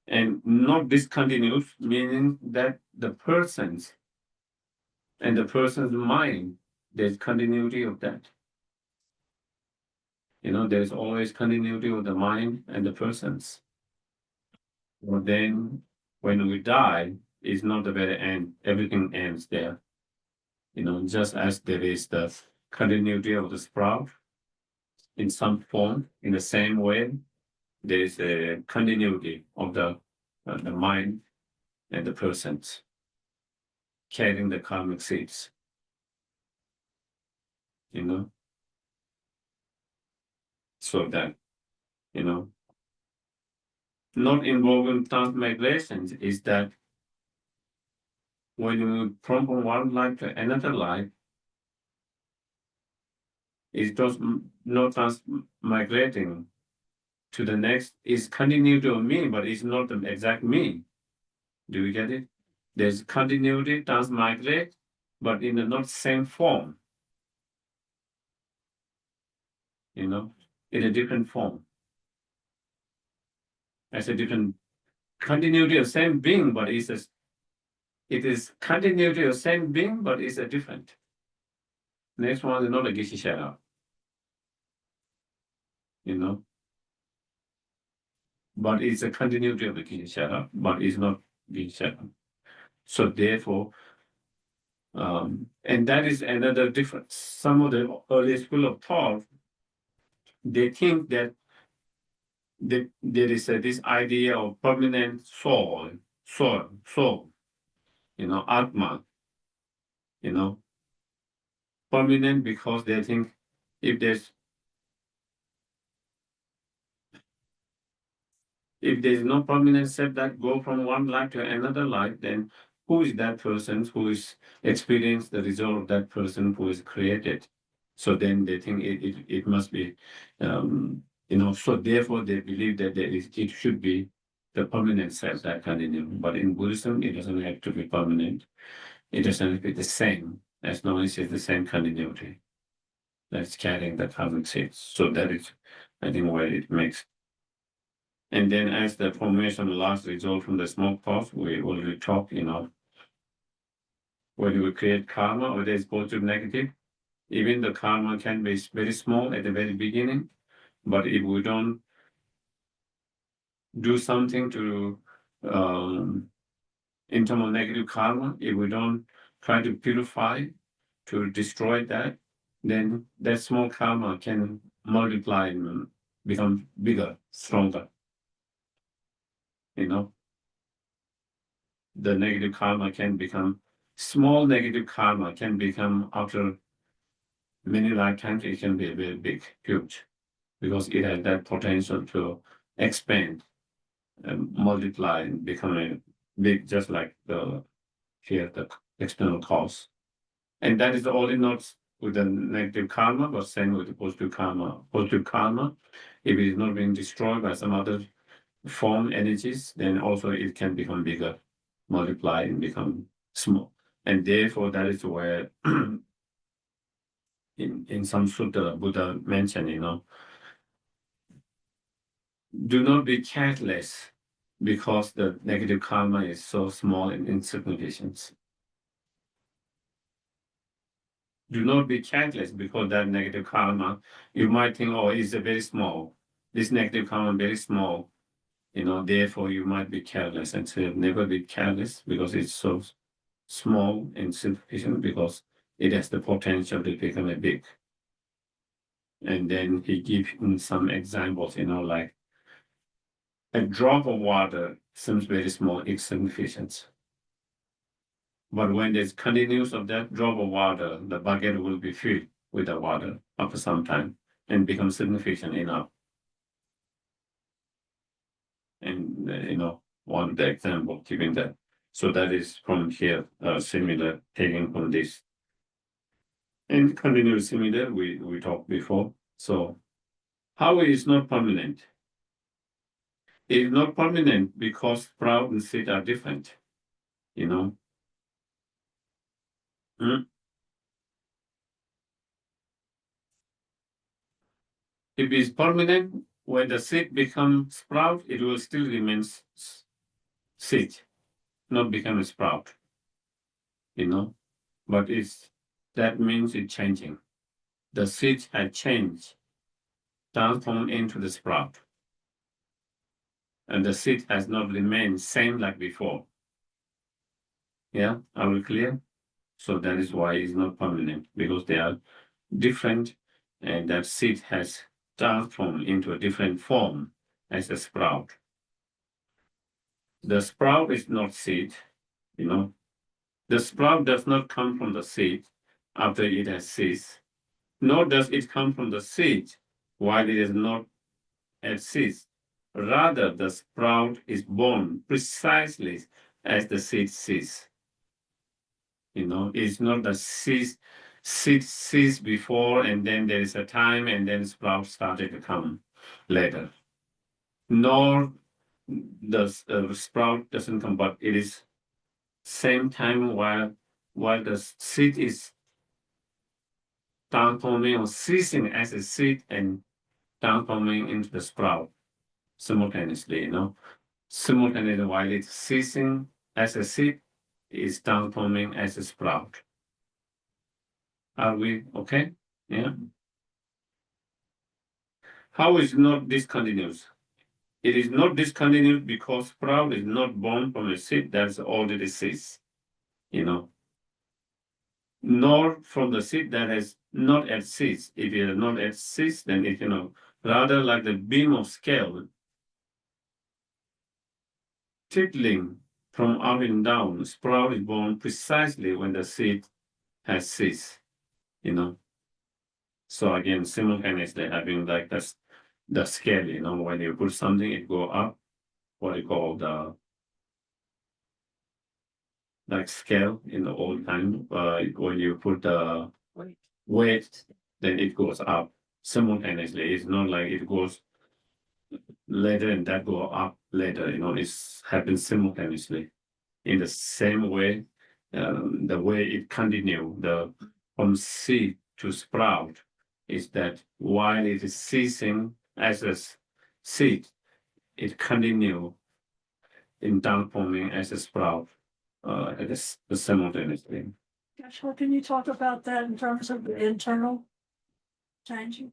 And not discontinuous, meaning that the persons and the person's mind, there's continuity of that. There's always continuity of the mind and the persons. But then when we die, it's not the very end. Everything ends there. Just as there is the continuity of the sprout in some form, in the same way, there is a continuity of the mind and the persons. carrying the karmic seeds. You know, so that, you know, not involving transmigrations is that when you from one life to another life, it's just not transmigrating to the next. It's continuity of me, but it's not the exact me. Do you get it? There's continuity, transmigrate, but in the not same form. You know, in a different form. As a different continuity of same being, but it is continuity of same being, but it's a different. Next one is not a Gishishara. You know, but it's a continuity of the Gishishara, but it's not Gishishara. So therefore, and that is another difference. Some of the early school of thought, they think that there is this idea of permanent soul, you know, Atma, you know, permanent because they think if there's no permanent self that go from one life to another life, then who is that person who is experienced the result of that person who is created? So then they think it must be, you know, so therefore they believe that it should be the permanent self that continue. But in Buddhism, it doesn't have to be permanent. It doesn't have to be the same, as long as it's the same continuity that's carrying the karmic seeds. So that is, I think, where it makes. And then as the formation last result from the smoke pot, we already talked, you know, when we create karma, whether it's positive, negative, even the karma can be very small at the very beginning, but if we don't do something to in terms of negative karma, if we don't try to purify, to destroy that, then that small karma can multiply and become bigger, stronger. You know, the negative karma can become small. Negative karma can become after many lifetimes. It can be very big, huge, because it has that potential to expand and multiply and become a big, just like the external cause. And that is only not with the negative karma, but same with the positive karma. Positive karma, if it is not being destroyed by some other form energies, then also it can become bigger, multiply and become small. And therefore, that is where in some sutra, Buddha mentioned, you know, do not be careless because the negative karma is so small and insignificant. Do not be careless because that negative karma, you might think, oh, it's a very small. This negative karma very small, you know, therefore you might be careless. And so never be careless because it's so small and insufficient because it has the potential to become a big. And then he gives some examples, you know, like a drop of water seems very small, insignificant. But when there's continuous of that drop of water, the bucket will be filled with the water after some time and become significant enough. And, you know, one the example given that. So that is from here, similar, taken from this. And continue similar, we talked before. So how is not permanent? It is not permanent because sprout and seed are different, you know. If it's permanent, when the seed becomes sprout, it will still remain seed, not become a sprout, you know. But that means it's changing. The seed has changed, transformed into the sprout. And the seed has not remained same like before. Yeah, are we clear? So that is why it's not permanent, because they are different, and that seed has transformed into a different form as a sprout. The sprout is not seed, you know. The sprout does not come from the seed after it has ceased, nor does it come from the seed while it is not at ceased. Rather, the sprout is born precisely as the seed ceases. It's not the seed ceased before, and then there is a time, and then sprout started to come later. Nor the sprout doesn't come, but it is same time while the seed is transforming or ceasing as a seed and transforming into the sprout simultaneously. Simultaneously while it's ceasing as a seed, is transforming as a sprout. Are we okay? Yeah. How is not discontinuous? It is not discontinuous because sprout is not born from a seed that's already ceased, nor from the seed that has not yet ceased. If it has not yet ceased, then it, rather like the beam of scale, tickling from up and down, sprout is born precisely when the seed has ceased, So again, simultaneously having like the scale, when you put something, it go up, what you call the like scale in the old time. When you put the weight, then it goes up simultaneously. It's not like it goes later and that go up later. It's happens simultaneously. In the same way, the way it continue from seed to sprout is that while it is ceasing as a seed, it continue in transforming as a sprout simultaneously. Joshua, can you talk about that in terms of the internal changing?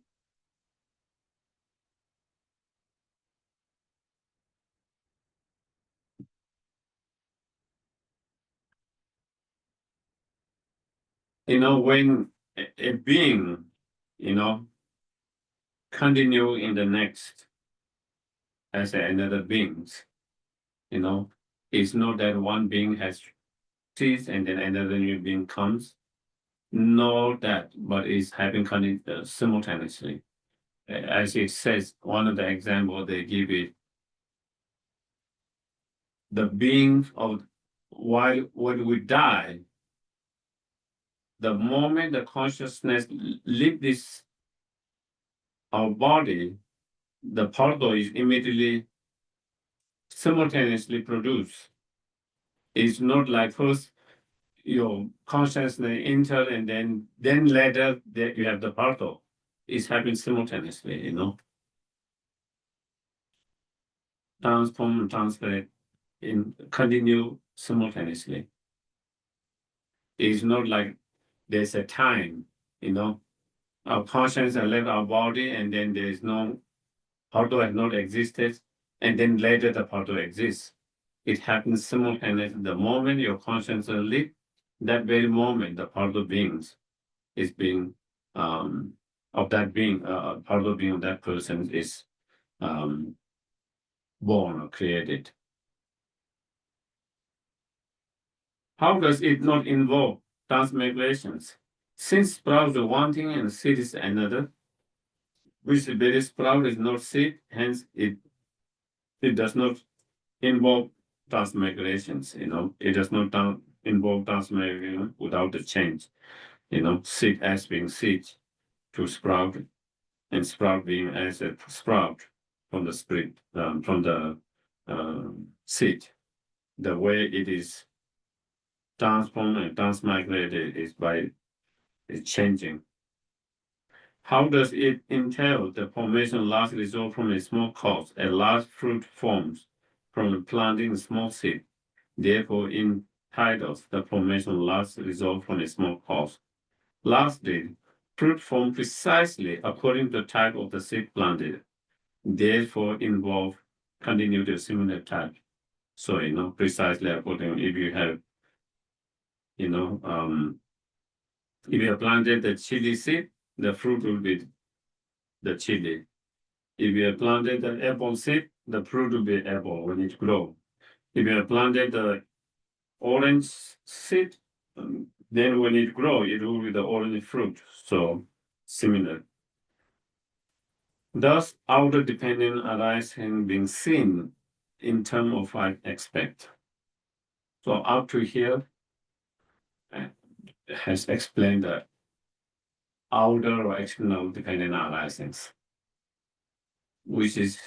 When a being, continue in the next as another beings, it's not that one being has ceased and then another new being comes. No, that, but it's happening simultaneously. As it says, one of the examples they give it, the being of when we die, the moment the consciousness leaves this our body, the particle is immediately simultaneously produced. It's not like first your consciousness enter and then later that you have the particle. It's happening simultaneously, Transform and transfer in continue simultaneously. It's not like there's a time, Our conscience has left our body and then there is no particle has not existed, and then later the particle exists. It happens simultaneously. The moment your conscience leaves, that very moment the particle beings is being of that being, particle being of that person is born or created. How does it not involve transmigrations? Since sprout is one thing and seed is another, which the very sprout is not seed, hence it does not involve transmigrations, it does not involve transmigration without the change, seed as being seed to sprout, and sprout being as a sprout from the spirit, from the seed. The way it is transformed and transmigrated is by changing. How does it entail the formation of large result from a small cause? A large fruit forms from planting a small seed. Therefore, entitles the formation of large result from a small cause. Lastly, fruit form precisely according to the type of the seed planted. Therefore, involve continued similar type. So, precisely according, if you have, if you have planted the chili seed, the fruit will be the chili. If you have planted the apple seed, the fruit will be apple when it grows. If you have planted the orange seed, then when it grow, it will be the orange fruit. So similar. Thus, outer dependent arising being seen in terms of what I expect. So up to here has explained the outer or external dependent arisings, which is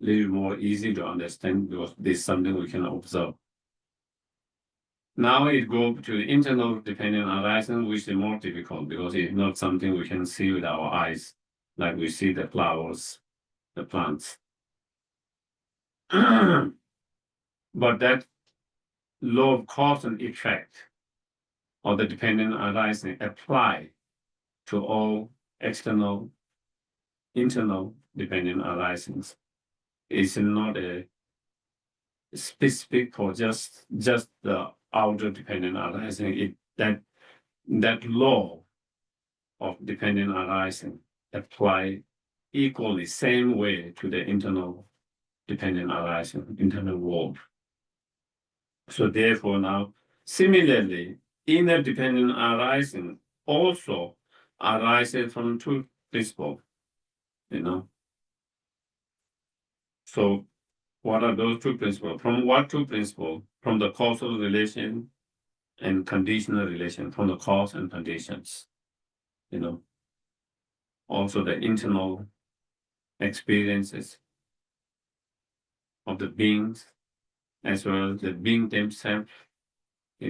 a little more easy to understand because this is something we can observe. Now it goes to the internal dependent arising, which is more difficult because it's not something we can see with our eyes, like we see the flowers, the plants. But that law of cause and effect or the dependent arising apply to all external, internal dependent arisings. It's not a specific for just the outer dependent arising. That law of dependent arising apply equally same way to the internal dependent arising, internal world. So therefore now, similarly, inner dependent arising also arises from two principles, So what are those two principles? From what two principles? From the causal relation and conditional relation, from the cause and conditions, Also the internal experiences of the beings, as well as the being themselves, They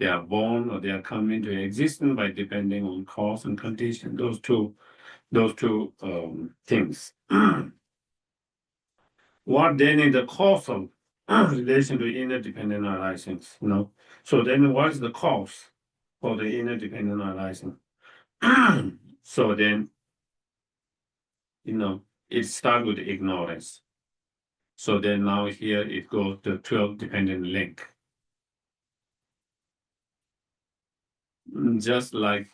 are born or they are coming into existence by depending on cause and condition. Those two things. What then is the causal relation to inner dependent arisings? So then what is the cause for the inner dependent arising? So then, it starts with ignorance. So then now here it goes to 12 dependent link. Just like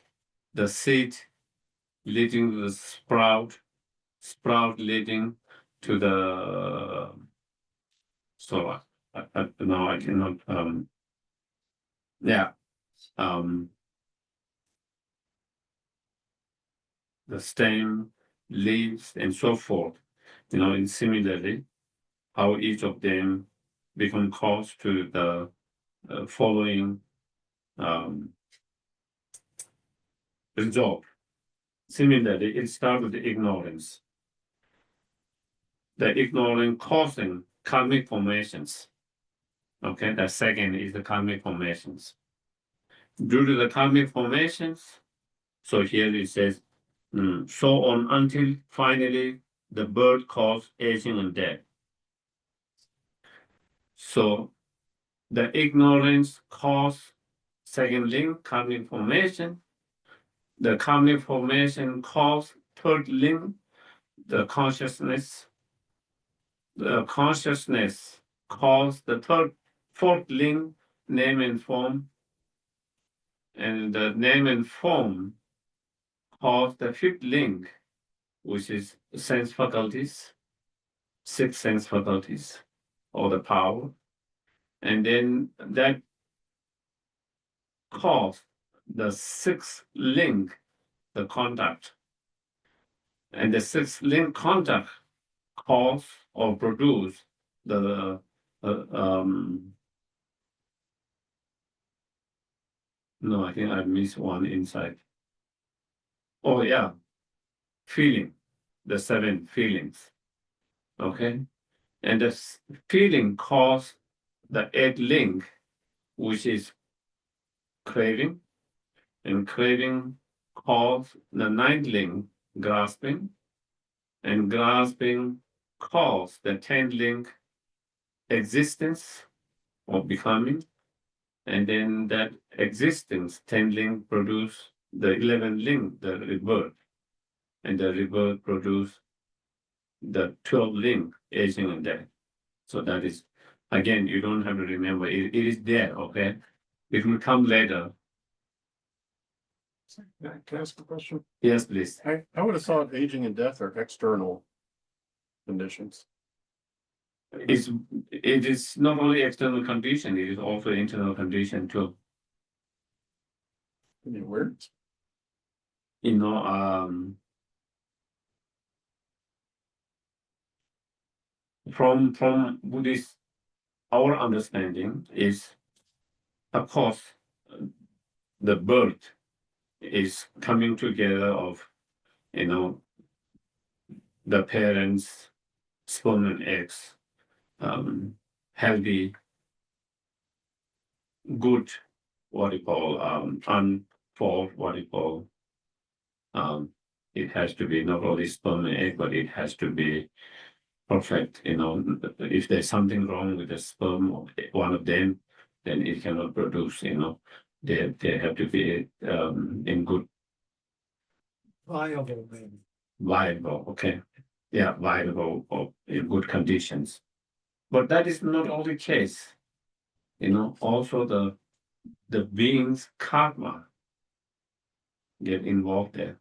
the seed leading to the sprout leading to the now I cannot the stem, leaves, and so forth, and similarly how each of them become cause to the following result. Similarly, it starts with the ignorance. The ignorance causing karmic formations. Okay, the second is the karmic formations. Due to the karmic formations, so here it says, so on until finally the birth causes aging and death. So the ignorance cause second link, karmic formation. The karmic formation cause third link, the consciousness. The consciousness cause the fourth link, name and form. And the name and form cause the fifth link, which is sense faculties, six sense faculties, or the power. And then that cause the sixth link, the contact. And the sixth link contact cause or produce the no, I think I missed one inside. Oh yeah, feeling, the 7 feelings. Okay, and the feeling cause the 8th link, which is craving, and craving cause the 9th link, grasping, and grasping cause the 10th link, existence or becoming, and then that existence 10th link produce the 11th link, the rebirth, and the rebirth produce the 12th link, aging and death. So that is, again, you don't have to remember, it is there, okay? It will come later. Can I ask a question? Yes, please. I would have thought aging and death are external conditions. it is not only external condition, it is also internal condition too. Any words? You know, from Buddhist, our understanding is, of course, the birth is coming together of, the parents, sperm and eggs, healthy, good, what you call, unfold, what you call, it has to be not only sperm and egg, but it has to be perfect. If there's something wrong with the sperm or one of them, then it cannot produce. They have to be in good, Viable, maybe. viable. Okay, yeah, viable or in good conditions. But that is not all the case. Also the being's karma get involved there.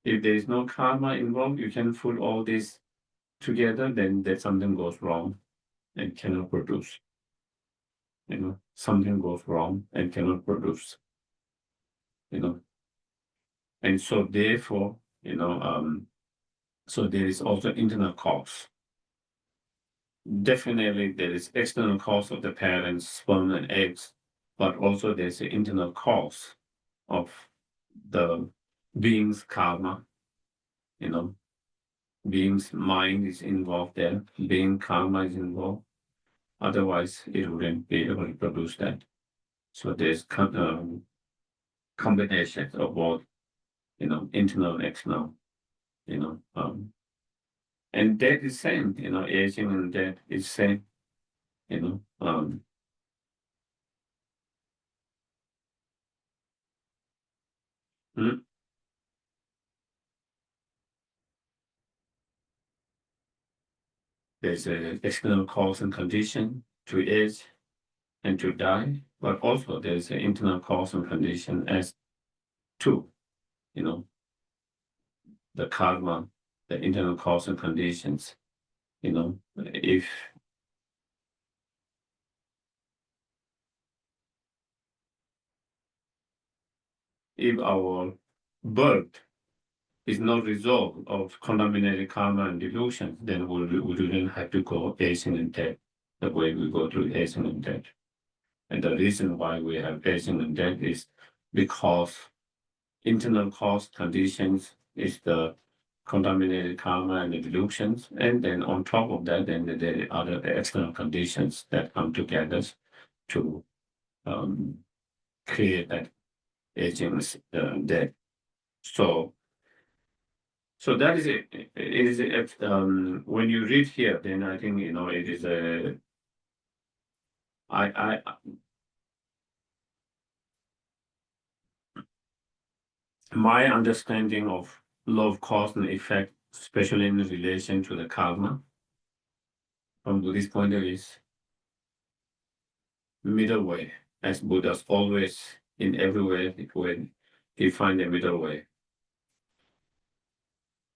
If there is no karma involved, you can put all this together, then that something goes wrong and cannot produce. Something goes wrong and cannot produce. And so therefore, so there is also internal cause. Definitely there is external cause of the parents, sperm and eggs, but also there's an internal cause of the being's karma. Being's mind is involved there, being karma is involved. Otherwise, it wouldn't be able to produce that. So there's combinations of both, internal and external, and death is same, aging and death is same, hmm? There's an external cause and condition to age and to die, but also there's an internal cause and condition as to, the karma, the internal cause and conditions. If our birth is not resolved of contaminated karma and delusion, then we wouldn't have to go aging and death the way we go through aging and death. And the reason why we have aging and death is because internal cause conditions is the contaminated karma and the delusions, and then on top of that, then the other external conditions that come together to create that aging death. So that is it. It is when you read here, then I think it is a. My understanding of love, cause, and effect, especially in relation to the karma, from Buddhist point of view, is middle way, as Buddha's always in every way when he find a middle way.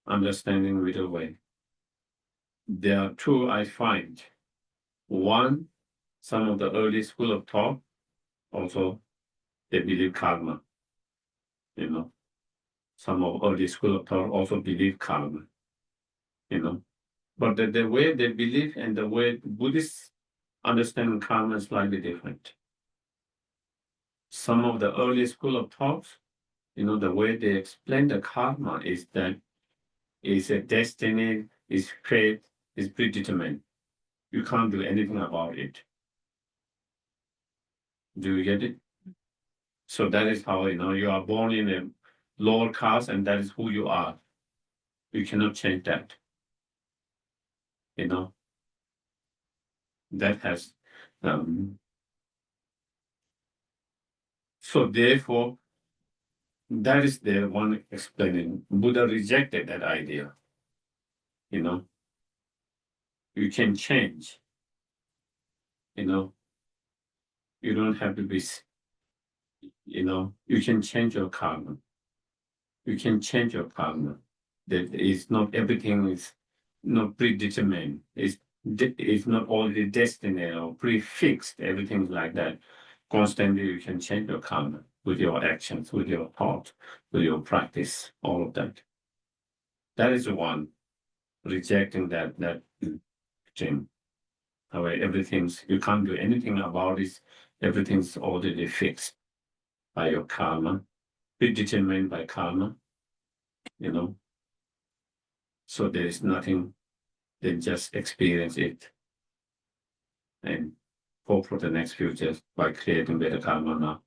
Understanding middle way. There are two I find. One, some of the early school of thought, also they believe karma. Some of early school of thought also believe karma. But the way they believe and the way Buddhists understand karma is slightly different. Some of the early school of thought, the way they explain the karma is that it's a destiny, is fate, is predetermined. You can't do anything about it. Do you get it? So that is how, you are born in a lower caste and that is who you are. You cannot change that. That has, so therefore, that is the one explaining. Buddha rejected that idea. You can change. You don't have to be, you can change your karma. You can change your karma. That is not everything is not predetermined. It's it's not already destined or prefixed, everything like that. Constantly you can change your karma with your actions, with your thought, with your practice, all of that. That is the one rejecting that thing. However, everything's you can't do anything about it. Everything's already fixed by your karma, predetermined by karma, you know. So there is nothing, they just experience it and hope for the next future by creating better karma now.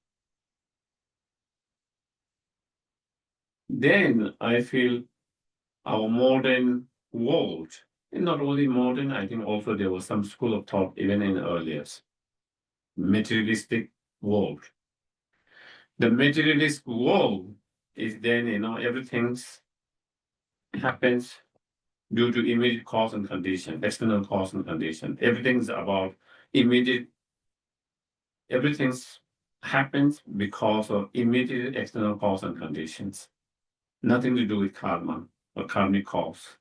Then I feel our modern world, and not only modern, I think also there was some school of thought even in earliest materialistic world. The materialist world is then, everything's happens due to immediate cause and condition, external cause and condition. Everything's about immediate, everything's happens because of immediate external cause and conditions. Nothing to do with karma or karmic cause.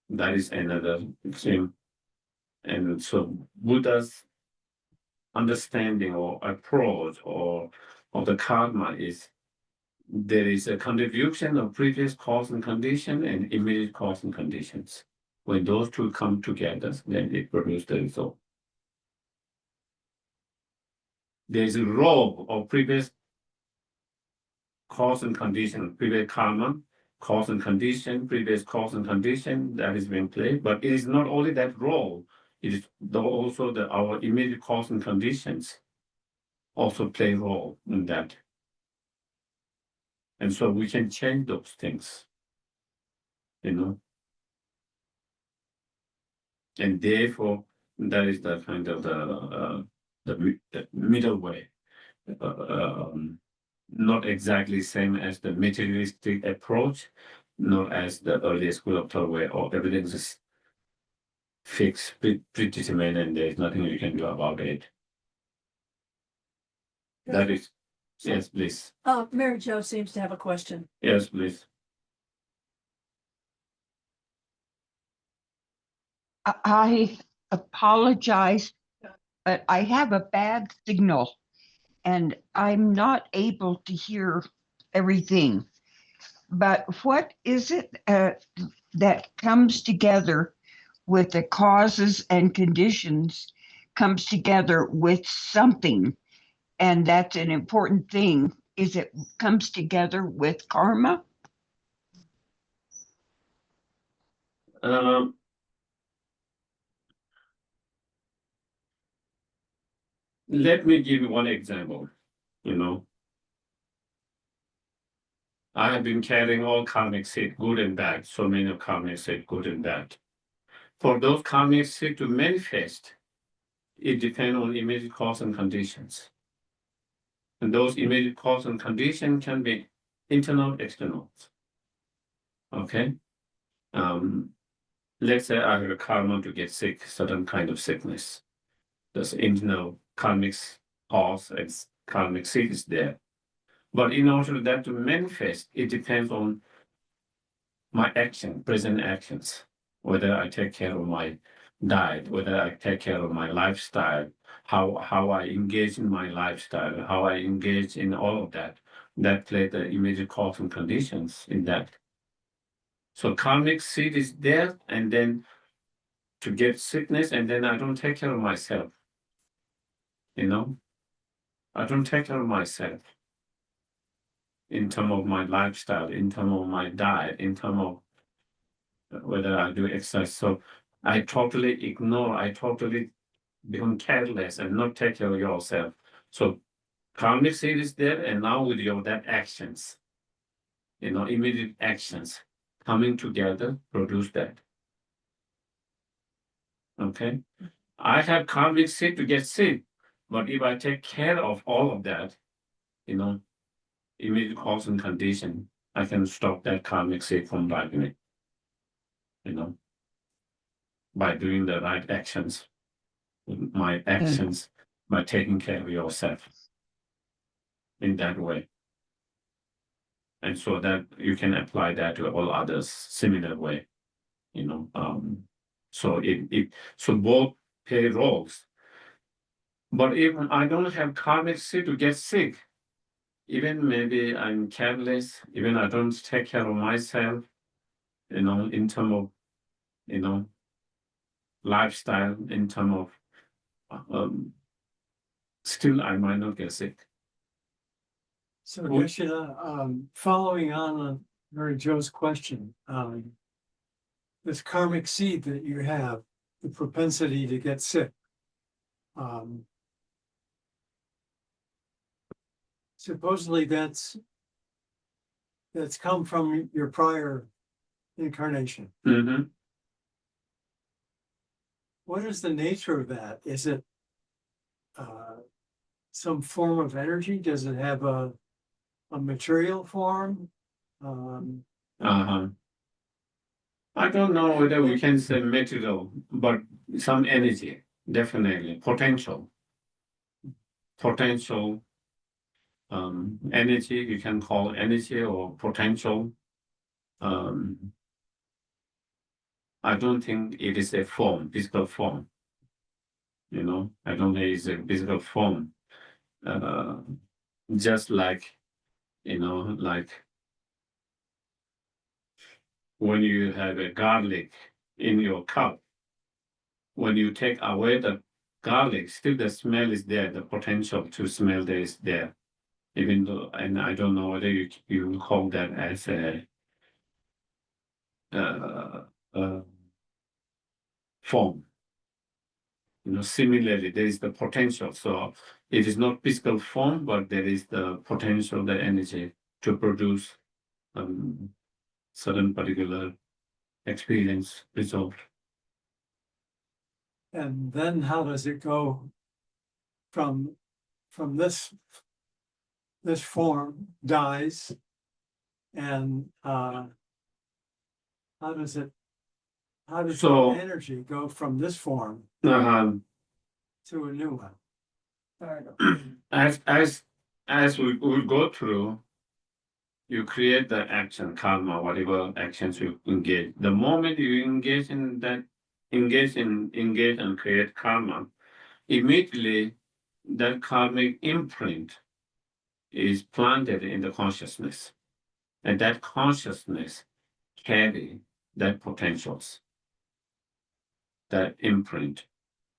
That is another extreme. And so Buddha's understanding or approach or of the karma is there is a contribution of previous cause and condition and immediate cause and conditions. When those two come together, then it produces the result. There is a role of previous cause and condition, previous karma, cause and condition, previous cause and condition that is being played, but it is not only that role, it is also our immediate cause and conditions also play a role in that. And so we can change those things, And therefore, that is the kind of the middle way. Not exactly same as the materialistic approach, not as the earlier school of thought where everything is fixed, predetermined, and there's nothing you can do about it. That is, yes, please. Mary Jo seems to have a question. Yes, please. I apologize, but I have a bad signal and I'm not able to hear everything. But what is it that comes together with the causes and conditions, comes together with something? And that's an important thing, is it comes together with karma? Let me give you one example. I have been carrying all karmic seed, good and bad, so many of karmic seed, good and bad. For those karmic seed to manifest, it depends on immediate cause and conditions. And those immediate cause and conditions can be internal, external. Okay? Let's say I have a karma to get sick, certain kind of sickness. There's internal karmic cause and karmic seed is there. But in order for that to manifest, it depends on my action, present actions, whether I take care of my diet, whether I take care of my lifestyle, how I engage in my lifestyle, how I engage in all of that. That play the immediate cause and conditions in that. So karmic seed is there, and then to get sickness, and then I don't take care of myself. I don't take care of myself in terms of my lifestyle, in terms of my diet, in terms of whether I do exercise. So I totally ignore, I totally become careless and not take care of yourself. So karmic seed is there, and now with that actions, immediate actions coming together produce that. Okay. I have karmic seed to get sick, but if I take care of all of that, immediate cause and condition, I can stop that karmic seed from driving it, by doing the right actions, my actions, by taking care of yourself in that way. And so that you can apply that to all others, similar way, So so both play roles. But if I don't have karmic seed to get sick, even maybe I'm careless, even I don't take care of myself, in terms of, lifestyle, in terms of, still I might not get sick. So Well- Yeshua, following on Mary Jo's question, this karmic seed that you have, the propensity to get sick. Supposedly that's come from your prior incarnation. Mm-hmm. What is the nature of that? Is it some form of energy? Does it have a material form? Uh-huh. I don't know whether we can say material, but some energy, definitely, potential. Energy, you can call energy or potential. I don't think it is a form, physical form. I don't think it's a physical form. Just like, like when you have a garlic in your cup, when you take away the garlic, still the smell is there, the potential to smell there is there. Even though, and I don't know whether you call that as a form. Similarly, there is the potential. So it is not physical form, but there is the potential, the energy to produce certain particular experience result. And then how does it go from this form dies and how does So- the energy go from this form Um, to a new one? as we go through, you create the action, karma, whatever actions you engage. The moment you engage and create karma, immediately that karmic imprint is planted in the consciousness. And that consciousness carry that potentials, that imprint,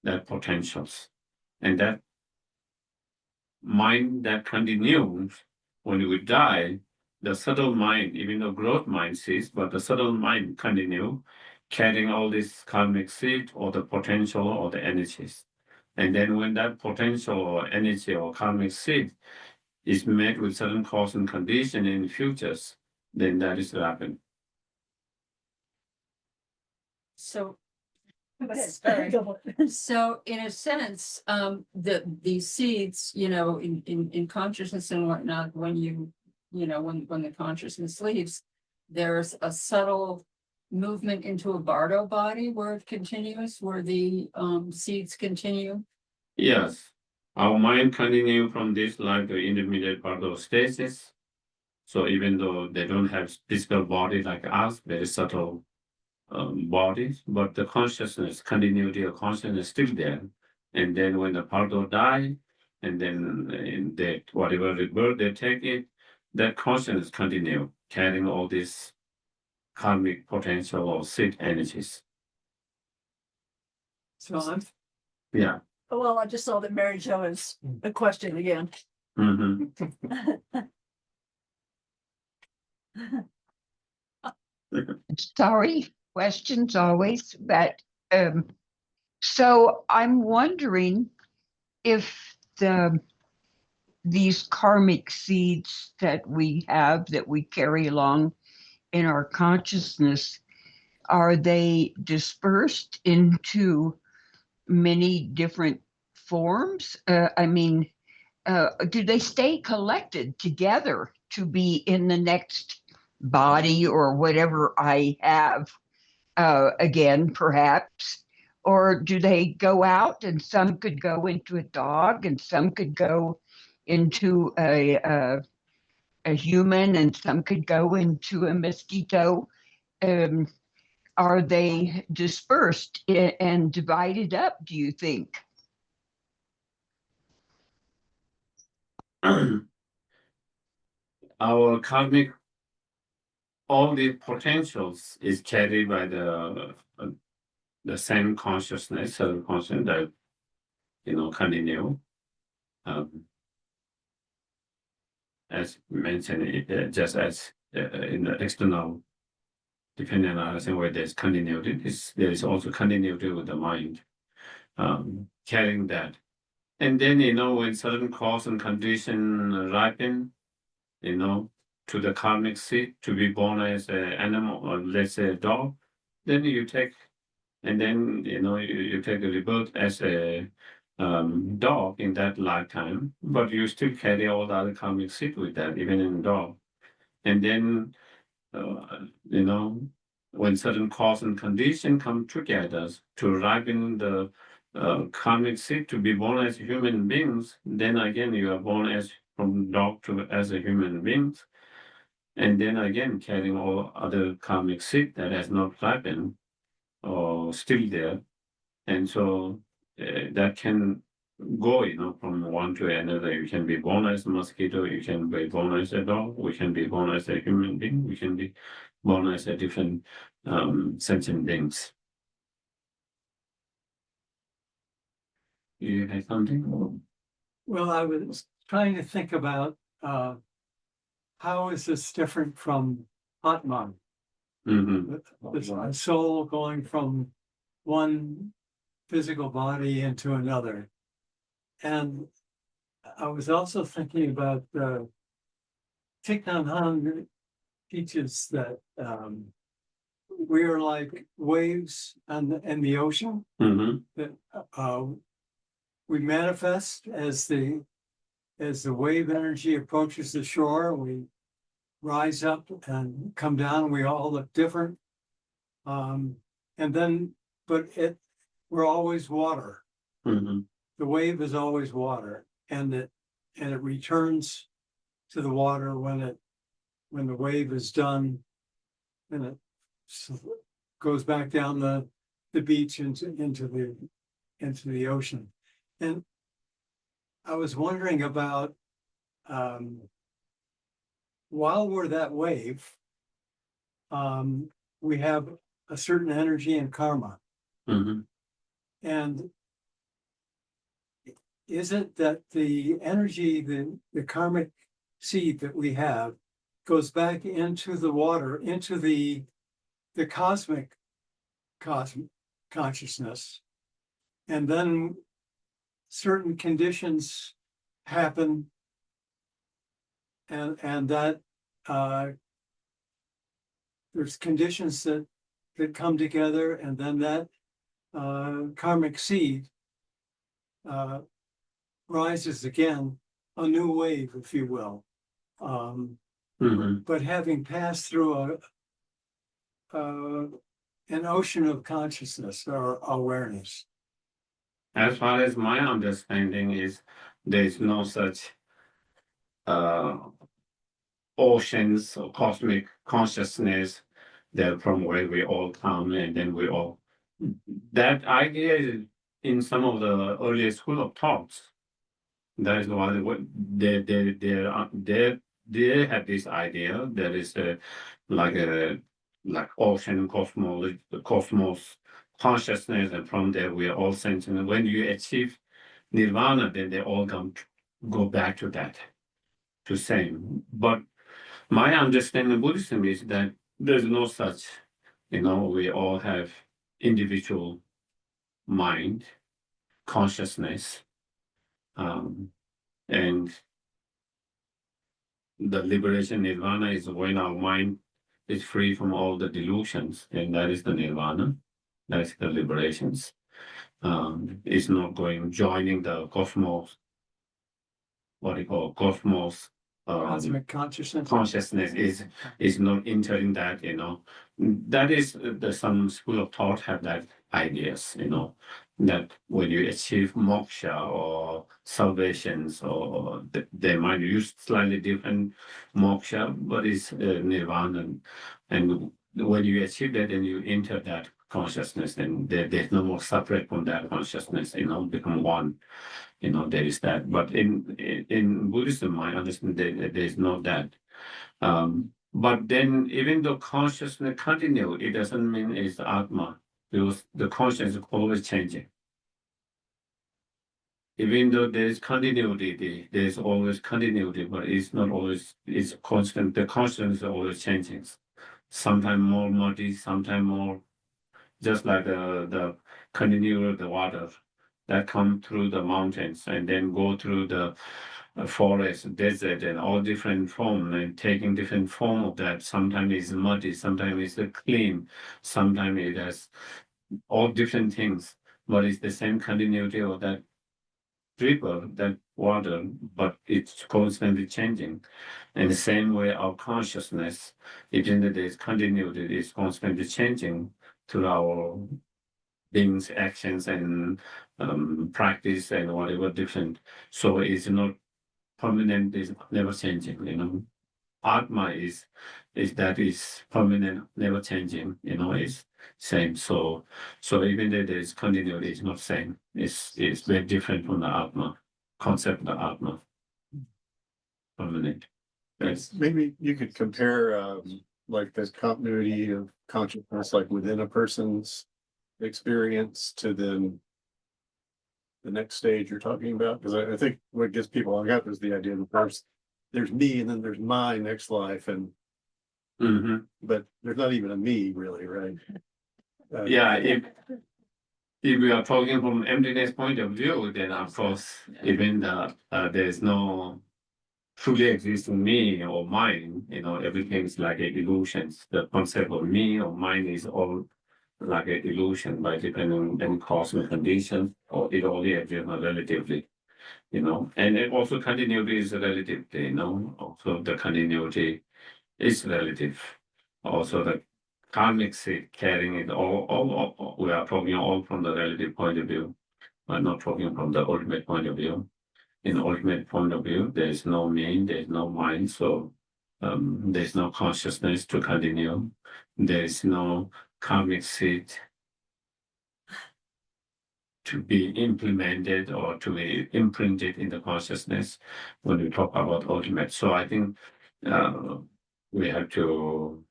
that potentials. And that mind that continues when you die, the subtle mind, even though growth mind ceases, but the subtle mind continue carrying all this karmic seed or the potential or the energies. And then when that potential or energy or karmic seed is met with certain cause and condition in futures, then that is happen. So, Sorry. so in a sense, these seeds, in consciousness and whatnot, when when the consciousness leaves, there's a subtle movement into a bardo body where it continues, where the seeds continue. Yes, our mind continue from this life to intermediate part of stages. So even though they don't have physical body like us, very subtle bodies, but the consciousness, continuity of consciousness is still there. And then when the pardo die, and then in that whatever rebirth they take it, that consciousness continue carrying all these karmic potential or seed energies. So I'm Yeah. Well, I just saw that Mary Jo is a question again. Mm-hmm. Sorry, questions always, but so I'm wondering if these karmic seeds that we have that we carry along in our consciousness, are they dispersed into many different forms? Do they stay collected together to be in the next body or whatever I have again, perhaps? Or do they go out and some could go into a dog and some could go into a human and some could go into a mosquito? are they dispersed and divided up, do you think? Our karmic, all the potentials is carried by the same consciousness, consciousness that continue. As mentioned, just as in the external, depending on where there's continuity, there is also continuity with the mind, carrying that. And then, when certain cause and condition ripen, to the karmic seed to be born as an animal, or let's say a dog, then you take, and then, you take a rebirth as a dog in that lifetime, but you still carry all the other karmic seed with that, even in dog. And then, when certain cause and condition come together to ripen the karmic seed to be born as human beings, then again you are born as from dog to as a human beings, and then again carrying all other karmic seed that has not ripened or still there, and so that can go, from one to another. You can be born as a mosquito, you can be born as a dog, we can be born as a human being, we can be born as a different sentient beings. You have something? Well, I was trying to think about how is this different from Atman, Mm-hmm. the soul going from one physical body into another. And I was also thinking about Thich Nhat Hanh teaches that we are like waves in the ocean, Mm-hmm. that we manifest as the wave energy approaches the shore. We rise up and come down. We all look different, and then we're always water. Mm-hmm. The wave is always water, and it returns to the water when the wave is done, and it goes back down the beach into the ocean. And I was wondering about while we're that wave, we have a certain energy and karma. Mm-hmm. And is it that the energy, the karmic seed that we have goes back into the water, into the cosmic consciousness, and then certain conditions happen, and that there's conditions that come together, and then that karmic seed rises again, a new wave, if you will. Mm-hmm. But having passed through an ocean of consciousness or awareness. As far as my understanding is, there is no such oceans or cosmic consciousness that from where we all come, and then we all. That idea is in some of the earlier school of thoughts. That is why they have this idea. There is like ocean cosmos consciousness, and from there we are all sentient. When you achieve nirvana, then they all go back to that, to same. But my understanding of Buddhism is that there's no such, we all have individual mind, consciousness, and the liberation nirvana is when our mind is free from all the delusions, and that is the nirvana, that's the liberations. It's not joining the cosmos, what you call cosmos. Cosmic consciousness. Consciousness is not entering that, that is some school of thought have that ideas, that when you achieve moksha or salvations, or they might use slightly different moksha, but it's nirvana, and when you achieve that and you enter that consciousness, then there's no more separate from that consciousness, become one. There is that. But in Buddhism, I understand that there's not that. But then even though consciousness continue, it doesn't mean it's Atma, because the consciousness is always changing. Even though there is continuity, there is always continuity, but it's not always, it's constant. The consciousness is always changing. Sometimes more muddy, sometimes more, just like the continuity of the water that come through the mountains and then go through the forest, desert, and all different form, and taking different form of that. Sometimes it's muddy, sometimes it's clean, sometimes it has all different things, but it's the same continuity of that river, that water, but it's constantly changing. And the same way our consciousness, even though there's continuity, it is constantly changing through our beings, actions, and practice and whatever different. So it's not permanent, is never changing. Atma is permanent, never changing, is same. So even though there is continuity, it's not same. It's very different from the Atma concept of the Atma. Permanent. Yes. Maybe you could compare like this continuity of consciousness, like within a person's experience, to then the next stage you're talking about. Because I think what gets people hung up is the idea that there's me and then there's my next life, and but there's not even a me really, right? Yeah, if we are talking from emptiness point of view, then of course, even there's no truly existing me or mine, everything's like an illusion. The concept of me or mine is all like an illusion, by depending on cosmic conditions, or it only exists relatively, and it also continuity is relative, also the continuity is relative. Also the karmic seed carrying it all, we are talking all from the relative point of view, but not talking from the ultimate point of view. In ultimate point of view, there is no me, there is no mind, so there is no consciousness to continue. There is no karmic seed to be implemented or to be imprinted in the consciousness when we talk about ultimate. So I think we have to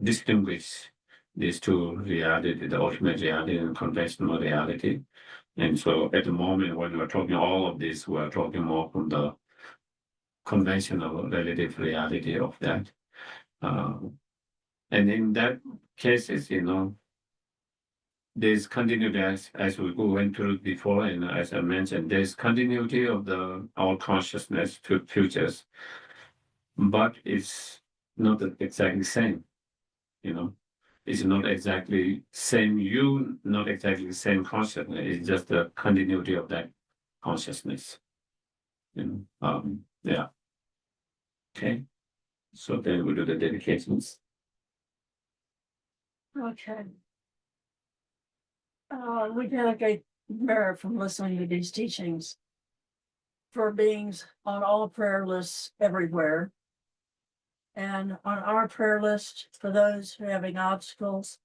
distinguish these two reality, the ultimate reality and conventional reality. And so at the moment when we're talking all of this, we're talking more from the conventional relative reality of that. And in that cases, there's continuity as we went through before, and as I mentioned, there's continuity of our consciousness to futures, but it's not exactly same, It's not exactly same you, not exactly the same consciousness. It's just the continuity of that consciousness. Yeah. Okay. So then we do the dedications. Okay. We dedicate merit from listening to these teachings for beings on all prayer lists everywhere. And on our prayer list, for those who are having obstacles,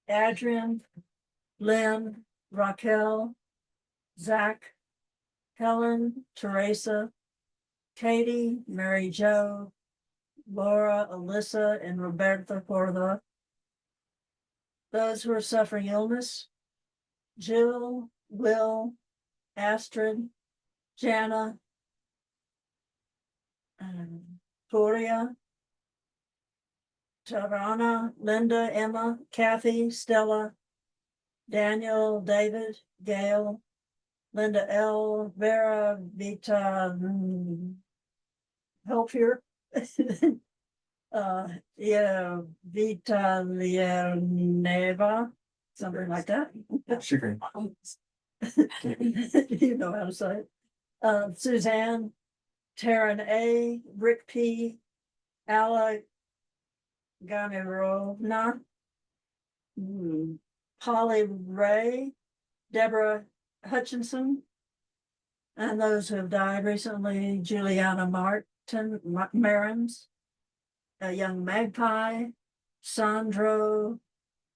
Adrian, Lynn, Raquel, Zach, Helen, Teresa, Katie, Mary Jo, Laura, Alyssa, and Roberta Corda. Those who are suffering illness, Jill, Will, Astrid, Jana, Gloria, Tarana, Linda, Emma, Kathy, Stella, Daniel, David, Gail, Linda L, Vera, Vita, help here. Vita Neva, something like that. Sure. You know how to say it. Suzanne, Taryn A, Rick P, Ala Gamirona, Polly Ray, Deborah Hutchinson, and those who have died recently, Juliana Martin Marins, a young magpie, Sandro,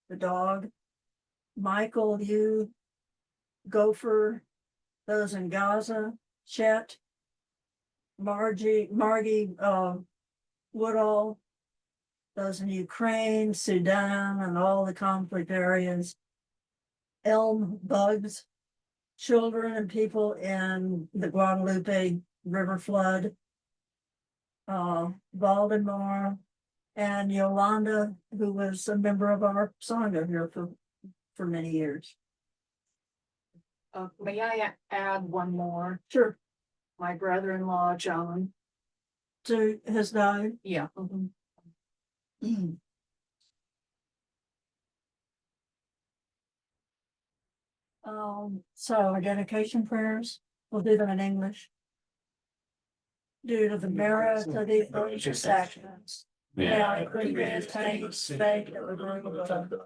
the dog, Michael, you, Gopher, those in Gaza, Chet, Margie, Woodall, those in Ukraine, Sudan, and all the conflict areas. Elm bugs, children and people in the Guadalupe River flood. Baltimore, and Yolanda, who was a member of our Sangha here for many years. May I add one more? Sure. My brother-in-law, John. So has died. Yeah. So our dedication prayers, we'll do them in English. Due to the merit of these religious actions, may I quickly attain the state of the room of the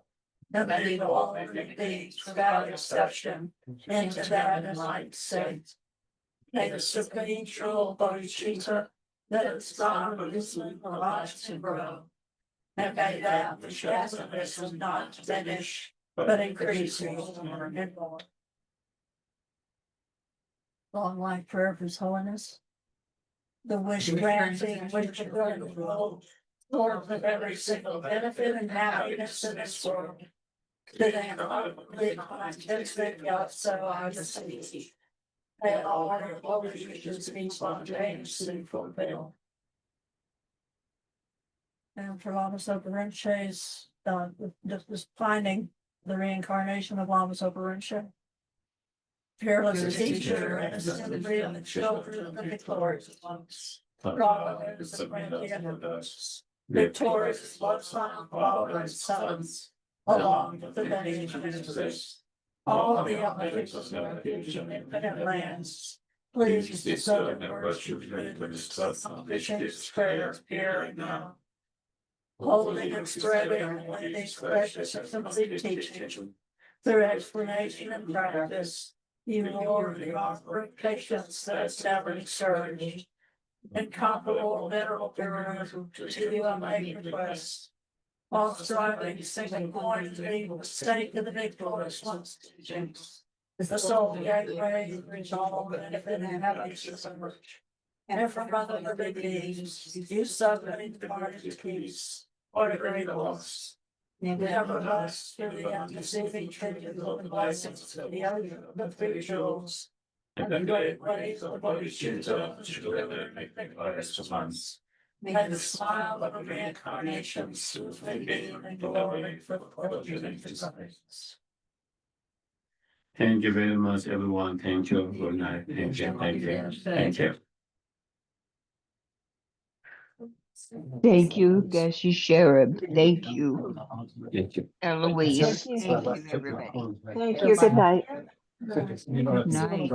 and may all things without exception into that enlightened state. May the supreme true bodhicitta that is found in wisdom arise to grow. And may that which has arisen not diminish, but increase more and more. Long life prayer of His Holiness. The wish granting which the world, Lord of every single benefit and happiness in this world. Today and ultimately, God, so I beseech. May all our holy wishes be spontaneously fulfilled. And for Lamas Operenches, just finding the reincarnation of Lamas Operenche. Fearless teacher and assembly of the children of the victorious ones. Providence of us. Victorious lifetime father and sons. Along with the many ministers. All the objects of vision in infinite lands. Please discern the virtue of Vishnu's prayers here and now. Holding and spreading these precious and complete teaching. Through explanation and practice. You Lord, the offer of patience that has never discouraged. Incomparable venerable gurus to you I make request. While striving to sing the glory of the state of the victorious one's teachings. Is the soul gateway to reach all benefit and happiness of rich. And from other living beings, you suddenly departed to peace, or to great loss. Never less through the undeceiving tribute of the blessings of the other, the three jewels. And the great ways of bodhicitta to deliver and make the glorious ones. May the smile of a reincarnation soothe the being and glory for the progeny of Christ. Thank you very much, everyone. Thank you. Good night. Thank you. Thank you. Thank you. Thank you, Geshe Sherib. Thank you, Thank you. Eloise. Thank you, everybody. Thank you. Good night. Good night.